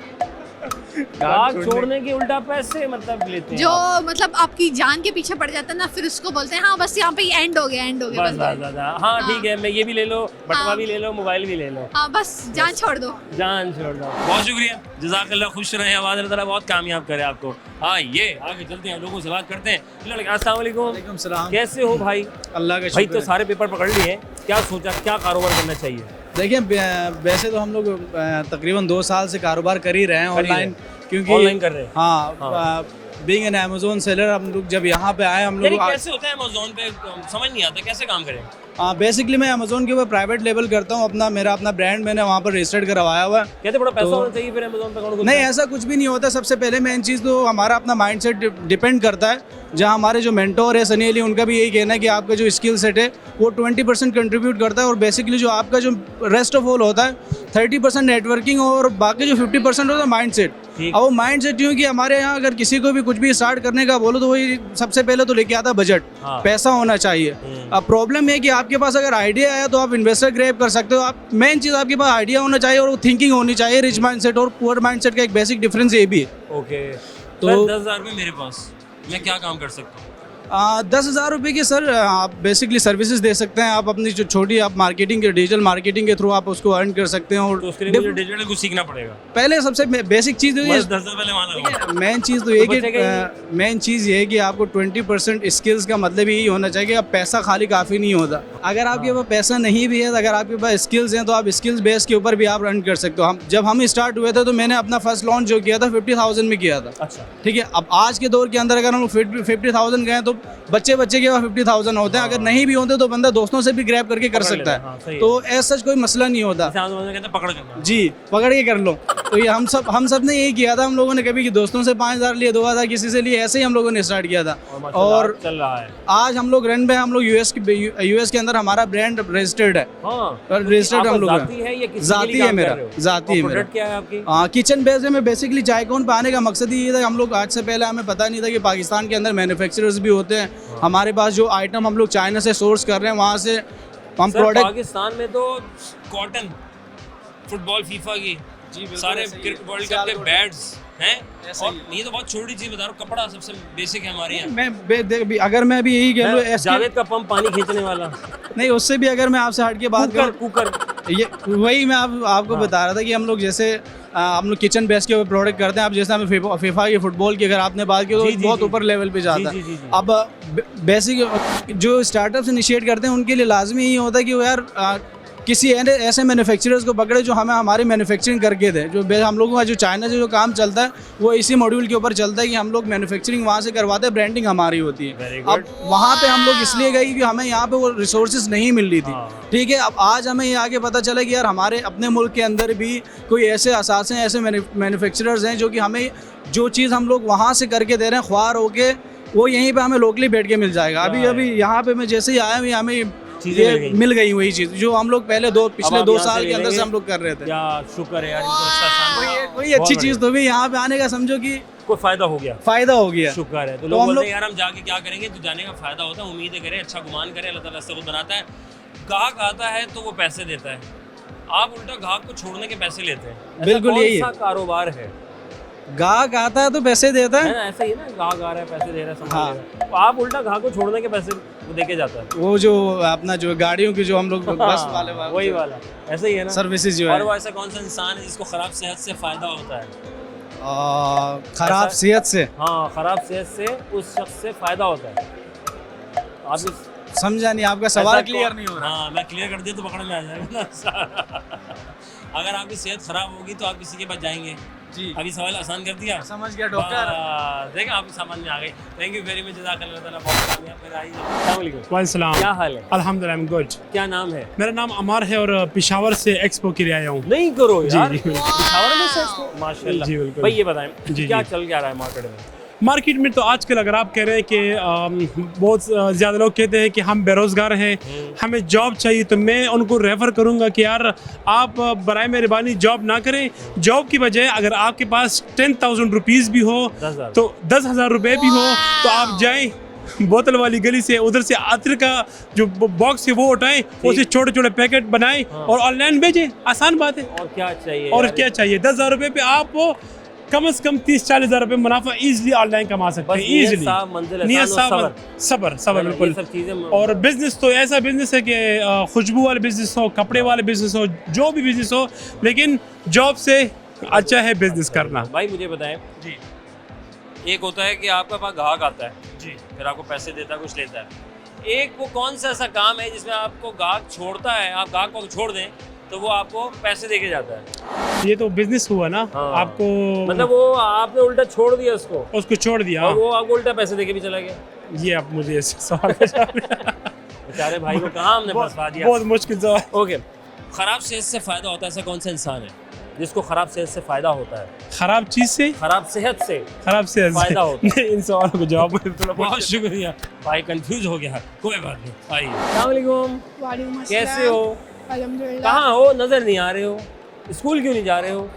ग्राहक छोड़ने के उल्टा पैसे मतलब लेते हैं जो आप? मतलब आपकी जान के पीछे पड़ जाता है ना, फिर उसको बोलते हैं हाँ बस यहाँ पे एंड हो गया, एंड हो गया बस। हाँ ठीक है, मैं ये भी ले लो, बटवा भी ले लो, मोबाइल भी ले लो, हाँ बस जान छोड़ दो, जान छोड़ दो। बहुत शुक्रिया, जज़ाकल्लाह, खुश रहें, आवाज़ अल्लाह ताला बहुत कामयाब करे आपको। हाँ ये आगे चलते हैं, लोगों से बात करते हैं। अस्सलाम वालेकुम। कैसे हो भाई? अल्लाह का भाई तो सारे पेपर पकड़ लिए, क्या सोचा, क्या कारोबार करना चाहिए? देखिए वैसे तो हम लोग तकरीबन 2 साल से कारोबार कर ही रहे हैं ऑनलाइन, क्योंकि ऑनलाइन कर रहे हैं। हाँ बीइंग एन अमेज़न सेलर, हम लोग जब यहाँ पे आए, हम लोग कैसे होता है अमेज़न पे, समझ नहीं आता कैसे काम करें? बेसिकली मैं अमेज़न के ऊपर प्राइवेट लेवल करता हूँ, मेरा अपना ब्रांड मैंने वहाँ पर रजिस्टर्ड करवाया हुआ है। कहते बड़ा पैसा होना चाहिए फिर अमेज़न पे अकाउंट? नहीं ऐसा कुछ भी नहीं होता। सबसे पहले मेन चीज़ तो हमारा अपना माइंडसेट डिपेंड करता है। जहाँ हमारे जो मेंटोर है सनी अली, उनका भी यही कहना है कि आपका जो स्किल सेट है वो 20% कंट्रीब्यूट करता है, और बेसिकली जो आपका जो रेस्ट ऑफ ऑल होता है 30% नेटवर्किंग, और बाकी जो 50% होता है माइंड सेट। अब वो माइंड सेट यूँ कि हमारे यहाँ अगर किसी को भी कुछ भी स्टार्ट करने का बोलो तो वही सबसे पहले तो लेके आता बजट, पैसा होना चाहिए। अब प्रॉब्लम है कि आपके पास अगर आइडिया है तो आप इन्वेस्टर ग्रैब कर सकते हो। आप मेन चीज़ आपके पास आइडिया होना चाहिए और थिंकिंग होनी चाहिए। रिच माइंडसेट और पुअर माइंडसेट का एक बेसिक डिफरेंस ये भी है। ओके, तो 10,000 में मेरे पास, मैं क्या काम कर सकता हूँ? 10,000 रुपये की सर आप बेसिकली सर्विसेज दे सकते हैं। आप अपनी जो छोटी आप मार्केटिंग के डिजिटल मार्केटिंग के थ्रू आप उसको अर्न कर सकते हैं। और तो उसके लिए मुझे डिजिटल कुछ सीखना पड़ेगा। पहले सबसे बेसिक चीज़ तो ये, 10,000 पहले वहाँ मेन चीज़ तो ये कि मेन चीज़ ये है कि आपको 20% स्किल्स का मतलब यही होना चाहिए कि अब पैसा खाली काफ़ी नहीं होता। अगर आपके पास पैसा नहीं भी है, अगर आपके पास स्किल्स हैं तो आप स्किल्स बेस के ऊपर भी आप अर्न कर सकते हो। जब हम स्टार्ट हुए थे तो मैंने अपना फर्स्ट लॉन्च जो किया था 50,000 में किया था। अच्छा, ठीक है। अब आज के दौर के अंदर अगर हम 50,000 गए तो बच्चे के 50,000 होते हैं, अगर नहीं भी होते तो बंदा दोस्तों से भी ग्रैब करके कर सकता है, तो ऐसा कोई मसला नहीं होता। पकड़ करना जी, पकड़ के कर लो। तो ये हम सब ने यही किया था, हम लोगों ने कभी कि दोस्तों से 5,000 लिए, 2,000 किसी से लिए, ऐसे ही हम लोगों ने स्टार्ट किया था। और चल रहा है आज हम लोग रन पे, हम लोग यूएस के अंदर हमारा ब्रांड रजिस्टर्ड है। रजिस्टर्ड हम लोग जाती है मेरा, जाती है मेरा। क्या है आपकी? हाँ, किचन बेस है। मैं बेसिकली चायकॉन पे आने का मकसद ही ये था, हम लोग आज से पहले हमें पता नहीं था कि पाकिस्तान के अंदर मैन्युफैक्चरर्स भी होते हैं। हमारे पास जो आइटम हम लोग चाइना से सोर्स कर रहे हैं, वहाँ से हम प्रोडक्ट। पाकिस्तान में तो कॉटन, फुटबॉल, फीफा की सारे वर्ल्ड कप के बैट्स हैं, और ये तो बहुत छोटी चीज बता रहा हूँ, कपड़ा सबसे बेसिक है हमारे यहाँ। अगर मैं भी यही कह लूँ, जावेद का पंप पानी खींचने वाला नहीं, उससे भी अगर मैं आपसे हट के बात करूँ, कुकर, ये वही मैं आपको बता रहा था कि हम लोग जैसे हम लोग किचन बेस के ऊपर प्रोडक्ट करते हैं। अब जैसे हमें फीफा की फुटबॉल की अगर आपने बात की तो बहुत ऊपर लेवल पे जाता है। अब बेसिक जो स्टार्टअप्स इनिशिएट करते हैं उनके लिए लाजमी यही होता है कि वो यार किसी ऐसे मैन्युफैक्चरर्स को पकड़े जो हमें हमारी मैन्युफैक्चरिंग करके दे। जो हम लोगों का जो चाइना से जो काम चलता है वो इसी मॉड्यूल के ऊपर चलता है कि हम लोग मैन्युफैक्चरिंग वहाँ से करवाते हैं, ब्रांडिंग हमारी होती है। अब वहाँ पे हम लोग इसलिए गए कि हमें यहाँ पे वो रिसोर्सेज नहीं मिल रही थी, ठीक है। अब आज हमें ये आगे पता चला कि यार हमारे अपने मुल्क के अंदर भी कोई ऐसे असासे हैं, ऐसे मैन्युफैक्चरर्स हैं जो कि हमें जो चीज़ हम लोग वहाँ से करके दे रहे हैं ख्वार होके, वो यहीं पर हमें लोकली बैठ के मिल जाएगा। अभी यहाँ पे मैं जैसे ही आया हूँ, हमें ये मिल गई वही चीज जो हम लोग पहले पिछले 2 साल के अंदर से हम लोग कर रहे थे। क्या शुक्र है यार, कोई अच्छी चीज तो भी यहाँ पे आने का समझो कि कोई फायदा हो गया, शुक्र है। तो लोग बोलते हैं यार हम जाके क्या करेंगे, तो जाने का फायदा होता है, उम्मीदें करें, अच्छा गुमान करें, अल्लाह ताला खुद बनाता है। ग्राहक आता है तो वो पैसे देता है, आप उल्टा ग्राहक को छोड़ने के पैसे लेते हैं। बिल्कुल यही है कारोबार है, ग्राहक आता है तो पैसे देता है, ऐसा ही है ना, ग्राहक आ रहा है पैसे दे रहा है, हाँ। तो आप उल्टा ग्राहक को छोड़ने के पैसे वो देके जाता है। वो जो अपना जो गाड़ियों की जो हम लोग बस वाले वही वाला ऐसा ही है ना, सर्विसेज जो है। और वो ऐसा कौन सा इंसान है जिसको खराब सेहत से फायदा होता है? खराब सेहत से, हाँ, खराब सेहत से उस शख्स से फायदा होता है। आप समझा नहीं, आपका सवाल क्लियर नहीं हो रहा। हाँ, मैं क्लियर कर दिया तो पकड़ में आ जाएगा ना। अगर आपकी सेहत खराब होगी तो आप किसी के पास जाएंगे जी। अभी सवाल आसान कर दिया, समझ गया डॉक्टर, देखा आपकी सामान में आ गई। थैंक यू वेरी मच, जज़ाकल्लाह ताला, बहुत कामयाब फिर आई। अस्सलाम वालेकुम। वालेकुम, क्या हाल है? अल्हम्दुलिल्लाह, आई एम गुड। क्या नाम है? मेरा नाम अमर है और पेशावर से एक्सपो के लिए आया हूँ। नहीं करो यार, जी पेशावर में से एक्सपो, माशाल्लाह जी बिल्कुल। भाई ये बताएं जी, क्या जी। चल क्या रहा है मार्केट में? मार्केट में तो आजकल अगर आप कह रहे हैं कि बहुत ज़्यादा लोग कहते हैं कि हम बेरोज़गार हैं, हमें जॉब चाहिए, तो मैं उनको रेफ़र करूंगा कि यार आप बराए मेहरबानी जॉब ना करें। जॉब की बजाय अगर आपके पास 10,000 रुपीज़ भी हो, तो 10,000 रुपये भी हो, तो आप जाएं बोतल वाली गली से, उधर से अतर का जो बॉक्स है वो उठाएं, उसे छोटे छोटे पैकेट बनाएं और ऑनलाइन भेजें। आसान बात है। और क्या चाहिए? और क्या चाहिए? 10,000 रुपये पे आप कम से कम 30-40 हज़ार रुपये मुनाफा इजीली ऑनलाइन कमा सकते हैं। इजीली सबर बिल्कुल। और बिजनेस तो ऐसा बिजनेस है कि खुशबू वाले बिजनेस हो, कपड़े वाले बिजनेस हो, जो भी बिजनेस हो, लेकिन जॉब से अच्छा है बिजनेस करना। भाई मुझे बताएं जी, एक होता है कि आपका पास ग्राहक आता है जी, फिर आपको पैसे देता है, कुछ लेता है। एक वो कौन सा ऐसा काम है जिसमें आपको ग्राहक छोड़ता है, आप ग्राहक को छोड़ दें तो वो आपको पैसे देके जाता है? ये तो बिजनेस हुआ ना। हाँ। आपको मतलब वो आपने उल्टा छोड़ दिया उसको छोड़ दिया और वो आपको उल्टा पैसे देके भी चला गया। ये आप मुझे सवाल बेचारे भाई को कहाँ हमने फंसा दिया। बहुत मुश्किल सवाल। ओके, खराब सेहत से फायदा होता है, ऐसा कौन सा इंसान है जिसको खराब सेहत से फायदा होता है? खराब चीज से, खराब सेहत से फायदा होता है। इन सवालों को जवाब बहुत शुक्रिया भाई, कंफ्यूज हो गया, कोई बात नहीं। आइए, अस्सलाम वालेकुम, कैसे हो? कहाँ हो? नजर नहीं आ रहे हो, स्कूल क्यों नहीं जा रहे हो?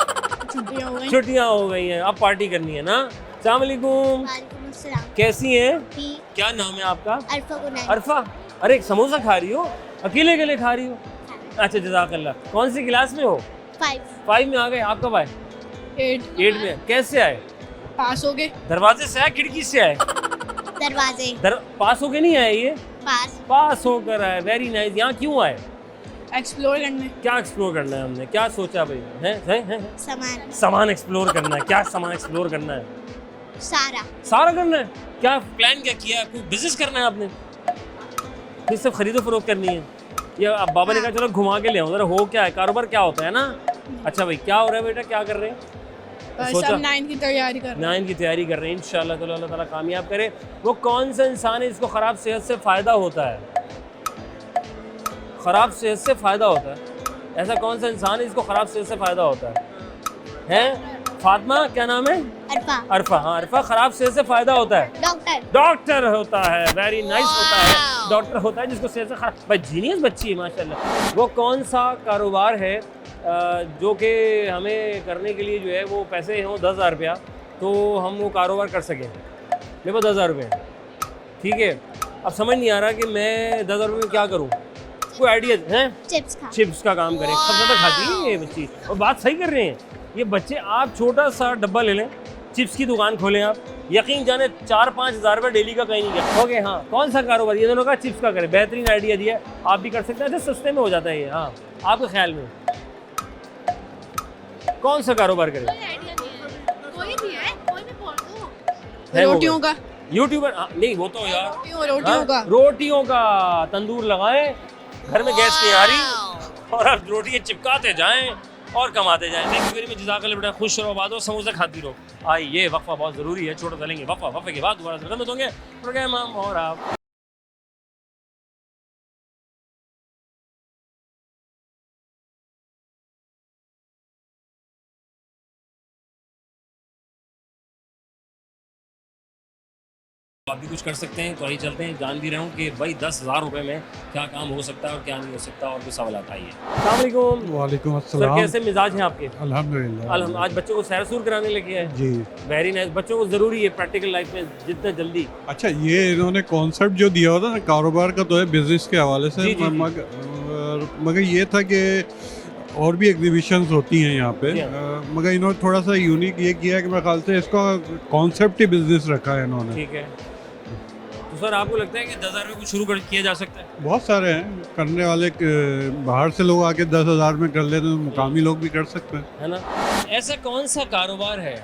छुट्टियाँ हो गई हैं, अब पार्टी करनी है ना। अस्सलाम वालेकुम, कैसी हैं? क्या नाम है आपका? अरफा। अरे एक समोसा खा रही हो? अकेले अकेले खा रही हो? अच्छा, जज़ाकल्लाह। कौन सी क्लास में हो? 5 में आ गए। आप कब आए? 8 में। कैसे आए? पास हो गए। दरवाजे से आए, खिड़की से आए? दरवाजे। पास होके नहीं आए ये? पास होकर आए। Very nice. यहाँ क्यों आए? एक्सप्लोर करने। क्या एक्सप्लोर करना है? हमने क्या सोचा भाई? हैं? सामान एक्सप्लोर करना है। क्या सामान एक्सप्लोर करना है? सारा करना है। क्या प्लान क्या किया? कोई बिजनेस करना है आपने? ये सब खरीदो फरोख्त करनी है? या अब बाबा ने कहा चलो घुमा के ले आओ जरा, हो क्या है, कारोबार क्या होता है ना? अच्छा भाई, क्या हो रहा है बेटा, क्या कर रहे हैं? सब 9 की तैयारी कर रहे हैं। 9 की तैयारी कर रहे हैं। इंशाल्लाह ताला अल्लाह ताला कामयाब करे। वो कौन सा इंसान है जिसको ख़राब सेहत से फ़ायदा होता है? ख़राब सेहत से फ़ायदा होता है, ऐसा कौन सा इंसान है जिसको ख़राब सेहत से फ़ायदा होता है? फातिमा, क्या नाम है? अरफा। अरफा, हाँ अरफा, ख़राब सेहत से फ़ायदा होता है? डॉक्टर। डॉक्टर होता है, वेरी नाइस होता है, डॉक्टर होता है जिसको सेहत से खराब। भाई जीनियस बच्ची है माशाल्लाह। वो कौन सा कारोबार है जो कि हमें करने के लिए जो है वो पैसे हों 10,000 रुपया, तो हम वो कारोबार कर सकें? मेरे पास 10,000 रुपये हैं, ठीक है, अब समझ नहीं आ रहा कि मैं 10,000 रुपये में क्या करूँ। कोई आइडिया है? चिप्स का काम करें। सब ज़्यादा खाती है ये बच्ची, और बात सही कर रहे हैं ये बच्चे। आप छोटा सा डब्बा ले लें, चिप्स की दुकान खोलें, आप यकीन जाने 4-5 हज़ार रुपये डेली का कहीं नहीं गया। ओके हाँ, कौन सा कारोबार? ये दोनों का चिप्स का करें, बेहतरीन आइडिया दिया, आप भी कर सकते हैं। अच्छा सस्ते में हो जाता है ये। हाँ, आपके ख्याल में कौन सा कारोबार करें? रोटियों का। यूट्यूबर नहीं, वो तो यार रोटियों का तंदूर लगाएं, घर में गैस नहीं आ रही, और आप रोटियाँ चिपकाते जाएं और कमाते जाएं। थैंक यू वेरी मच, जज़ाकल्लाह बेटा, खुश रहो, आबाद रहो, समोसा खाती रहो। आइए, वक्फा बहुत ज़रूरी है, छोटा चलेंगे वक्फा, वक्फे के बाद दोबारा खिदमत होंगे प्रोग्राम हम और आप। आप भी कुछ कर सकते हैं, तो आइए चलते हैं, जान भी रहा हूँ कि भाई 10,000 रुपये में क्या काम हो सकता है और क्या नहीं हो सकता, और भी सवाल आता है। अस्सलाम वालेकुम। वालेकुम सर, अस्सलाम। कैसे मिजाज हैं आपके? अल्हम्दुलिल्लाह। आज बच्चों को सैर सूर कराने लगे हैं जी, वेरी नाइस। बच्चों को ज़रूरी है प्रैक्टिकल लाइफ में जितना जल्दी। अच्छा, ये इन्होंने कॉन्सेप्ट जो दिया होता ना कारोबार का, तो है बिजनेस के हवाले से। जी, जी, मगर ये था कि और भी एग्जीबिशंस होती हैं यहाँ पे, मगर इन्होंने थोड़ा सा यूनिक ये किया है कि मेरे ख्याल से इसका कॉन्सेप्ट ही बिजनेस रखा है इन्होंने। ठीक है, तो सर आपको लगता है कि 10,000 रुपये को शुरू किया जा सकता है? बहुत सारे हैं करने वाले, बाहर से लोग आके 10,000 में कर लेते हैं, मुकामी लोग भी कर सकते हैं, है ना। ऐसा कौन सा कारोबार है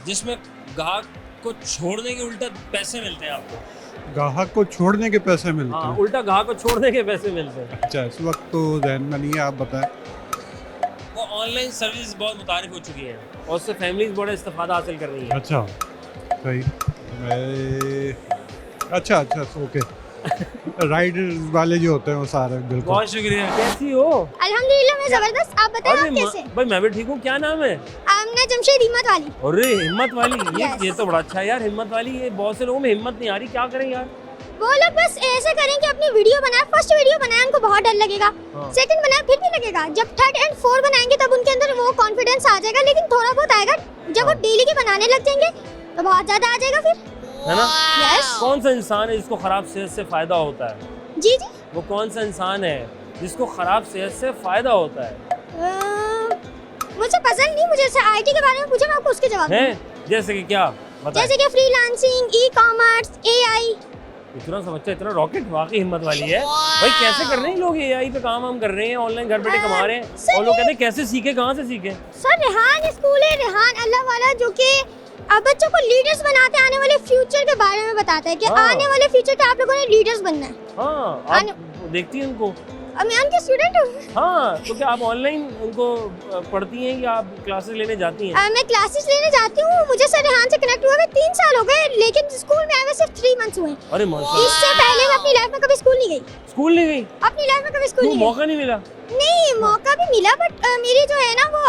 जिसमें ग्राहक को छोड़ने के उल्टा पैसे मिलते हैं आपको? ग्राहक को छोड़ने के पैसे मिलते हाँ, हैं? उल्टा ग्राहक को छोड़ने के पैसे मिलते हैं। अच्छा, इस वक्त तो ध्यान में नहीं है, आप बताएं। वो ऑनलाइन सर्विस बहुत मुतारिफ हो चुकी है और उससे फैमिलीज बड़ा इस्तेफादा हासिल कर रही है। अच्छा, सही। अच्छा, ओके। राइडर्स वाले जो होते हैं वो सारे, बिल्कुल। बहुत शुक्रिया। कैसी हो? अल्हम्दुलिल्लाह मैं जबरदस्त। आप बताएं आप कैसे? भाई मैं भी ठीक हूँ। क्या नाम है? आमना जमशेद हिम्मत वाली। अरे हिम्मत वाली, ये तो बड़ा अच्छा है यार, हिम्मत वाली। ये बहुत से लोगों में हिम्मत नहीं आ रही, क्या करें यार? वो लोग बस ऐसे करें कि अपनी वीडियो बनाए। फर्स्ट वीडियो बनाए उनको बहुत डर लगेगा, सेकंड बनाए फिर भी लगेगा, जब थर्ड एंड फोर्थ बनाएंगे तब उनके अंदर वो कॉन्फिडेंस आ जाएगा, लेकिन थोड़ा बहुत आएगा। जब वो डेली के बनाने लग जाएंगे तो बहुत ज्यादा आ जाएगा फिर, है ना। यस। कौन सा इंसान है जिसको खराब सेहत से फायदा होता है? जी जी, वो कौन सा इंसान है जिसको खराब सेहत से फायदा होता है? मुझे पसंद नहीं, मुझे जैसे आईटी के बारे में पूछे मैं आपको उसके जवाब हैं। जैसे कि क्या बताएं? जैसे कि फ्रीलांसिंग, ई कॉमर्स, एआई। इतना सा बच्चा इतना रॉकेट, वाकई हिम्मत वाली है भाई। कैसे कर रहे हैं लोग एआई पे काम हम कर रहे हैं, ऑनलाइन घर बैठे कमा रहे हैं, और लोग कहते हैं कैसे सीखे, कहाँ से सीखे? सर रेहान स्कूल है, रेहान अल्लाह वाला, जो कि बच्चों को लीडर्स बनाते हैं, आने वाले फ्यूचर के बारे में बताता है कि आने वाले फ्यूचर के आप लोगों ने लीडर्स बनना है। हाँ, आप देखती हैं उनको? मैं उनकी स्टूडेंट हूँ। हाँ, तो क्या आप ऑनलाइन उनको पढ़ती हैं या आप क्लासेस लेने जाती हैं? मैं क्लासेस लेने जाती हूँ। मुझे सर रेहान से कनेक्ट हुए 3 साल हो गए, लेकिन स्कूल में आए सिर्फ 3 मंथ्स हुए। अरे माशाल्लाह। इससे पहले मैं अपनी लाइफ में कभी स्कूल नहीं गई। स्कूल नहीं गई? अपनी लाइफ में कभी स्कूल नहीं गई। मौका नहीं मिला? नहीं, मौका भी मिला, बट मेरी जो है ना वो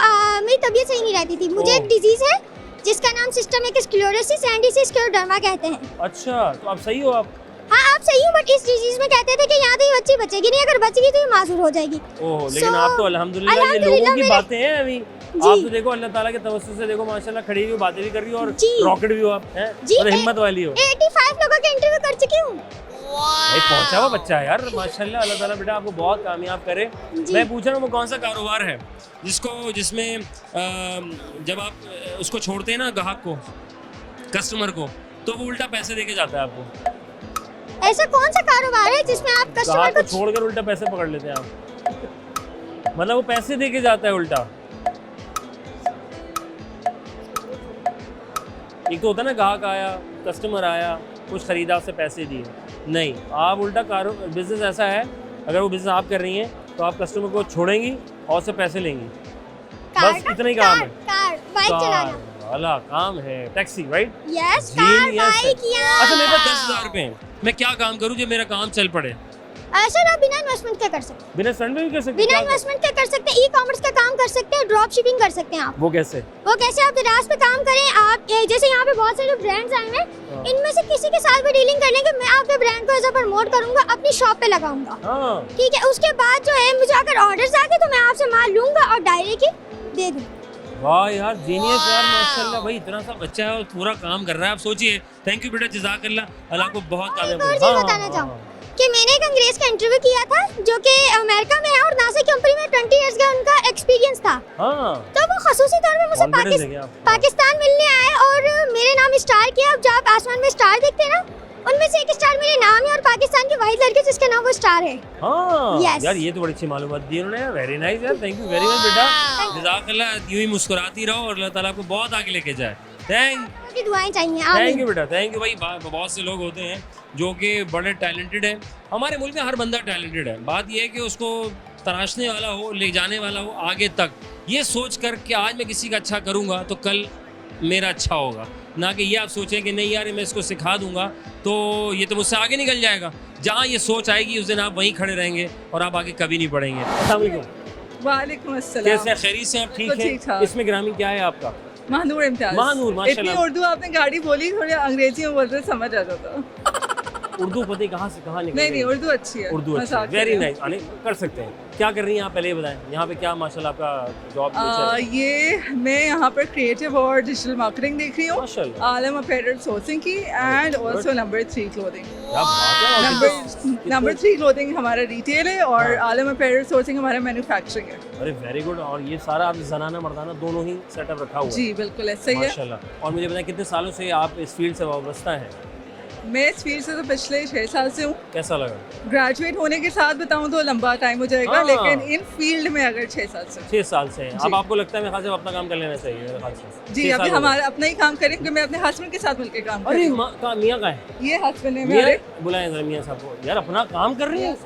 मेरी तबीयत सही नहीं रहती थी। मुझे एक डिजीज है जिसका नाम सिस्टमिक स्क्लेरोसिस एंड स्क्लेरोडर्मा कहते हैं। अच्छा, तो आप सही हो? आप? हाँ, आप सही हो, बट इस डिजीज में कहते थे कि यहाँ तो ये बच्ची बचेगी नहीं, अगर बचेगी तो ये मासूर हो जाएगी। ओह, लेकिन आप तो अल्हम्दुलिल्लाह ये लोगों की बातें हैं अभी। आप तो देखो अल्लाह ताला के तवस्सुल से देखो माशाल्लाह खड़ी हुई बातें भी कर रही हो और रॉकेट भी हो आप, हैं? और हिम्मत वाली हो। 85 लोगों के इंटरव्यू कर चुकी हूँ। भाई पहुंचा हुआ बच्चा है यार माशाल्लाह। अल्लाह ताला बेटा आपको बहुत कामयाब करे। मैं पूछ रहा हूँ वो कौन सा कारोबार है जिसमें जब आप उसको छोड़ते हैं ना ग्राहक को, कस्टमर को, तो वो उल्टा पैसे देके जाता है आपको? ऐसा कौन सा कारोबार है जिसमें आप कस्टमर को छोड़कर उल्टा पैसे पकड़ लेते हैं आप? मतलब वो पैसे देके जाता है उल्टा। एक तो होता है ना ग्राहक आया, कस्टमर आया, कुछ खरीदा, उससे पैसे दिए। नहीं, आप उल्टा बिजनेस ऐसा है, अगर वो बिजनेस आप कर रही हैं तो आप कस्टमर को छोड़ेंगी और उससे पैसे लेंगी, बस इतना ही काम है। बाइक चलाना। वाला काम है, taxi right? Yes, car, bike या अच्छा मेरे पास 10,000 रुपए हैं, मैं क्या काम करूँ जो मेरा काम चल पड़े? सर आप बिना इन्वेस्टमेंट के कर सकते हैं। बिना इन्वेस्टमेंट भी कर सकते? बिना इन्वेस्टमेंट के कर सकते हैं, ई-कॉमर्स का काम कर सकते हैं, ड्रॉप शिपिंग कर सकते हैं आप। वो कैसे? आप दराज पे काम करें, आप जैसे यहाँ पे बहुत सारे ब्रांड्स आए हैं, इनमें से किसी के साथ भी डीलिंग कर लेंगे, मैं आपके ब्रांड को ऐसा प्रमोट करूंगा, अपनी शॉप पे लगाऊंगा। ठीक है, उसके बाद जो है मुझे अगर ऑर्डर्स आके तो मैं आपसे माल लूंगा और डायरेक्ट दे दूंगा। वाह यार, जीनियस यार, माशाल्लाह भाई, इतना सा बच्चा है और पूरा काम कर रहा है। आप सोचिए। थैंक यू बेटा, जज़ाकल्लाह, अल्लाह को बहुत कामयाब करे। और बताना चाहूँ कि मैंने एक अंग्रेज का इंटरव्यू किया था जो कि अमेरिका में है और नासा कंपनी में 20 इयर्स का उनका एक्सपीरियंस था। तो वो खसूसी तौर पे मुझसे पाकिस्तान मिलने आए और मेरे नाम स्टार किया। अब जब आप आसमान में स्टार देखते हैं ना, उनमें से एक स्टार मेरे नाम है और पाकिस्तान की वाहिद लड़की जिसका नाम वो स्टार है। yes. यार ये तो बड़ी अच्छी मालूमात दी उन्होंने, वेरी नाइस यार, थैंक यू वेरी मच बेटा, जज़ाकल्लाह, यूं ही मुस्कुराती रहो और अल्लाह ताला आपको बहुत आगे लेके जाए। आपकी दुआएं चाहिए। थैंक यू बेटा, थैंक यू भाई। बहुत से लोग होते हैं जो कि बड़े टैलेंटेड हैं, हमारे मुल्क में हर बंदा टैलेंटेड है, बात ये है कि उसको तराशने वाला हो, ले जाने वाला हो आगे तक, ये सोच कर कि आज मैं किसी का अच्छा करूँगा तो कल मेरा अच्छा होगा, ना कि ये आप सोचें कि नहीं यार मैं इसको सिखा दूंगा तो ये तो मुझसे आगे निकल जाएगा। जहाँ ये सोच आएगी उस दिन आप वहीं खड़े रहेंगे और आप आगे कभी नहीं बढ़ेंगे। अस्सलाम वालेकुम। वालेकुम अस्सलाम। कैसे, खैरियत से आप? ठीक है। इसमें ग्रामीण क्या है आपका? महानूर इम्तियाज। महानूर, माशाल्लाह। इतनी उर्दू आपने गाड़ी बोली, थोड़ी अंग्रेजी में बोलते समझ आ जाता। उर्दू पता कहाँ से कहाँ निकल? नहीं, उर्दू अच्छी है। उर्दू अच्छी है, वेरी नाइस। आने कर सकते हैं। क्या कर रही हैं आप, पहले ये बताएं। यहाँ पे क्या माशाल्लाह आपका जॉब? ये मैं यहाँ पर क्रिएटिव और डिजिटल मार्केटिंग देख रही हूँ, आलम अपैरल सोर्सिंग की, and also number 3 clothing. Number 3 clothing हमारा रिटेल है और आलम अपैरल सोर्सिंग हमारा मैन्युफैक्चरिंग है। अरे वेरी गुड। और ये सारा आप जनाना मर्दाना दोनों ही सेटअप रखा हुआ है? जी बिल्कुल ऐसा ही है माशाल्लाह। और मुझे बताएं कितने सालों से आप इस फील्ड से वाबस्ता हैं? मैं इस फील्ड से तो पिछले 6 साल से हूँ। कैसा लगा? ग्रेजुएट होने के साथ बताऊँ तो लंबा टाइम हो जाएगा, लेकिन इन फील्ड में अगर 6 साल से 6 साल से हैं। अब आपको लगता है मेरे ख्याल से अपना काम कर लेना चाहिए मेरे ख्याल से? जी, अभी हमारा अपना ही काम करें क्योंकि मैं अपने हस्बैंड के साथ मिलकर काम कर रही हूँ। अरे मियाँ का है? ये हस्बैंड है मेरे। बुलाएं जरा मियाँ साहब को। यार अपना काम कर रही है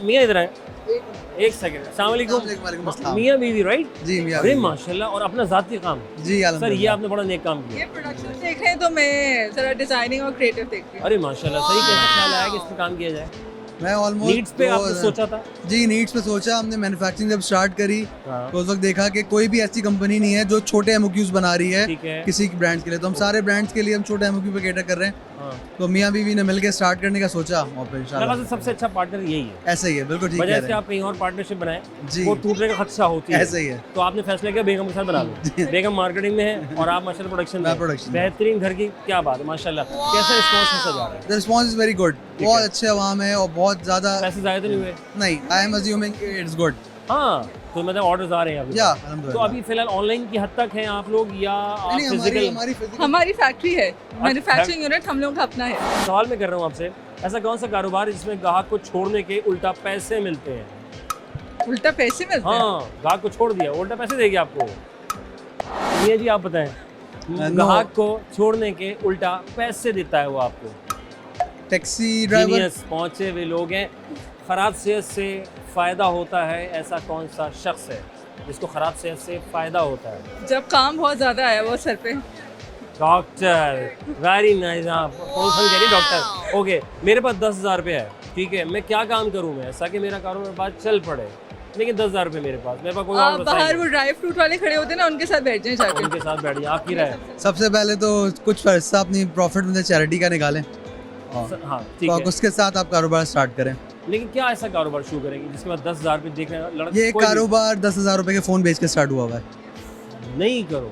मियाँ, इधर आए एक सेकंड। अस्सलाम वालेकुम। मियाँ बीवी राइट? जी मियाँ। अरे माशाल्लाह। और अपना ज़ाती काम? जी सर, ये आपने बड़ा नेक काम किया। ये प्रोडक्शन देख रहे हैं तो मैं जरा डिजाइनिंग और क्रिएटिव देख रही हूँ। अरे माशाल्लाह, सही। कैसे ख्याल आया कि इस पे काम किया जाए? मैं ऑलमोस्ट नीड्स पे आपने सोचा था? जी नीड्स पे सोचा हमने। मैन्युफैक्चरिंग जब स्टार्ट करी तो उस वक्त देखा कि कोई भी ऐसी कंपनी नहीं है जो छोटे एमओक्यूज बना रही है किसी ब्रांड के लिए, तो हम सारे ब्रांड्स के लिए हम छोटे एमओक्यू पे कैटर कर रहे हैं। तो मियाँ बीवी ने मिलकर स्टार्ट करने का सोचा और फिर इंशाल्लाह सबसे अच्छा पार्टनर यही है। ऐसा ही है, बिल्कुल ठीक है। वजह से आप कहीं और पार्टनरशिप बनाए जी, वो टूटने का खदशा होती है। ऐसा ही है। तो आपने फैसला किया बेगम के साथ बना लो। बेगम मार्केटिंग में है और आप माशाल्लाह प्रोडक्शन में। बेहतरीन घर की क्या बात है माशाल्लाह। कैसा रिस्पांस कैसा जा रहा है? The response is very good, बहुत अच्छे आवाम है और बहुत ज्यादा। पैसे ज़ाया तो नहीं हुए? नहीं, I am assuming it's good. हाँ, तो मतलब ऑर्डर्स आ रहे हैं अभी? तो अभी फिलहाल ऑनलाइन की हद तक हैं आप लोग या फिजिकल? हमारी फैक्ट्री है, मैन्युफैक्चरिंग यूनिट हम लोग का अपना है। सवाल मैं कर रहा हूँ आपसे, ऐसा कौन सा कारोबार है जिसमें ग्राहक को छोड़ने के उल्टा पैसे मिलते हैं? उल्टा पैसे मिलते हैं? हाँ, ग्राहक को छोड़ दिया, उल्टा पैसे देगी आपको। ये जी आप बताएं। ग्राहक को छोड़ने के उल्टा पैसे देता है वो आपको। टैक्सी ड्राइवर पहुंचे हुए लोग हैं। खराब सेहत से फ़ायदा होता है, ऐसा कौन सा शख्स है जिसको खराब सेहत से फ़ायदा होता है? जब काम बहुत ज़्यादा आया वो सर पे। Doctor, very nice. आप कौन सा कह रही डॉक्टर? ओके, मेरे पास 10,000 रुपये है, ठीक है, मैं क्या काम करूँ मैं ऐसा कि मेरा कारोबार बात चल पड़े, लेकिन 10,000 रुपये मेरे पास कोई और बाहर वो ड्राई फ्रूट वाले खड़े होते हैं ना, उनके साथ बैठ जाएं जाके। उनके साथ बैठ जाएं। आपकी राय? सबसे पहले तो कुछ पैसा अपनी प्रॉफिट में चैरिटी का निकालें, हाँ ठीक है, है। उसके साथ आप कारोबार स्टार्ट करें। लेकिन क्या ऐसा कारोबार शुरू करेंगे जिसके बाद 10,000 रुपये देख रहे हैं? ये कारोबार 10,000 रुपये के फ़ोन बेच के स्टार्ट हुआ है। नहीं करो।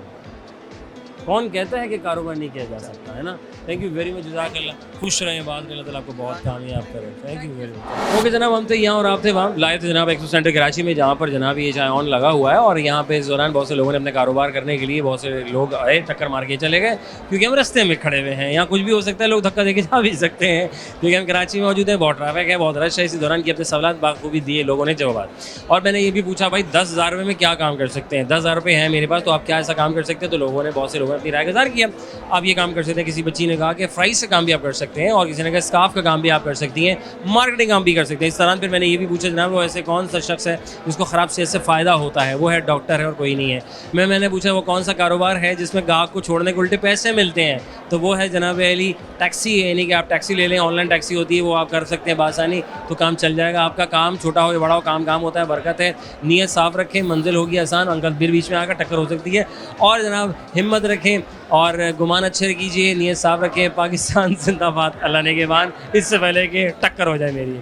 कौन कहता है कि कारोबार नहीं किया जा सकता है ना? थैंक यू वेरी मच, जज़ाकल्लाह। खुश रहें, बात करें, अल्लाह आपको बहुत कामयाब करें। Thank you very much. Okay जनाब, हम तो यहाँ और आप थे वहाँ लाए थे जनाब एक्सपो सेंटर कराची में, जहाँ पर जनाब ये चाय ऑन लगा हुआ है और यहाँ पे इस दौरान बहुत से लोगों ने अपने कारोबार करने के लिए बहुत से लोग आए, टक्कर मार के चले गए क्योंकि हम रास्ते में खड़े हुए हैं। यहाँ कुछ भी हो सकता है, लोग धक्का देके जा भी सकते हैं क्योंकि हम कराची में मौजूद हैं, बहुत ट्रैफिक है, बहुत रश है। इसी दौरान की अपने सवाल बाखूबी दिए लोगों ने जवाब। और मैंने ये भी पूछा भाई 10,000 रुपये में क्या काम कर सकते हैं? 10,000 रुपये हैं मेरे पास, तो आप क्या ऐसा काम कर सकते हैं? तो लोगों ने, बहुत से लोगों ने अपनी राय गुज़ार किया। आप ये काम कर सकते हैं कि किसी बच्ची ने कहा कि फ्राइज से काम भी आप कर सकते हैं, और किसी ने कहा स्काफ का काम भी आप कर सकती हैं, मार्केटिंग काम भी कर सकते हैं। इस दौरान फिर मैंने ये भी पूछा जनाब वो ऐसे कौन सा शख्स है जिसको ख़राब सेहत से फ़ायदा होता है, वो है डॉक्टर है और कोई नहीं है। मैंने पूछा वो कौन सा कारोबार है जिसमें गाहक को छोड़ने के उल्टे पैसे मिलते हैं, तो वो है जनाब अली टैक्सी, यानी कि आप टैक्सी ले लें, ऑनलाइन टैक्सी होती है, वो आप कर सकते हैं बासानी, तो काम चल जाएगा आपका। काम छोटा हो या बड़ा हो, काम होता है, बरकत है। नीयत साफ़ रखें, मंजिल होगी आसान, अंकल फिर बीच में आकर टक्कर हो सकती है। और जनाब हिम्मत रखें और गुमान अच्छे कीजिए, नीयत साफ़ रखें। पाकिस्तान जिंदाबाद, अल्लाह ने के बाद, इससे पहले कि टक्कर हो जाए मेरी।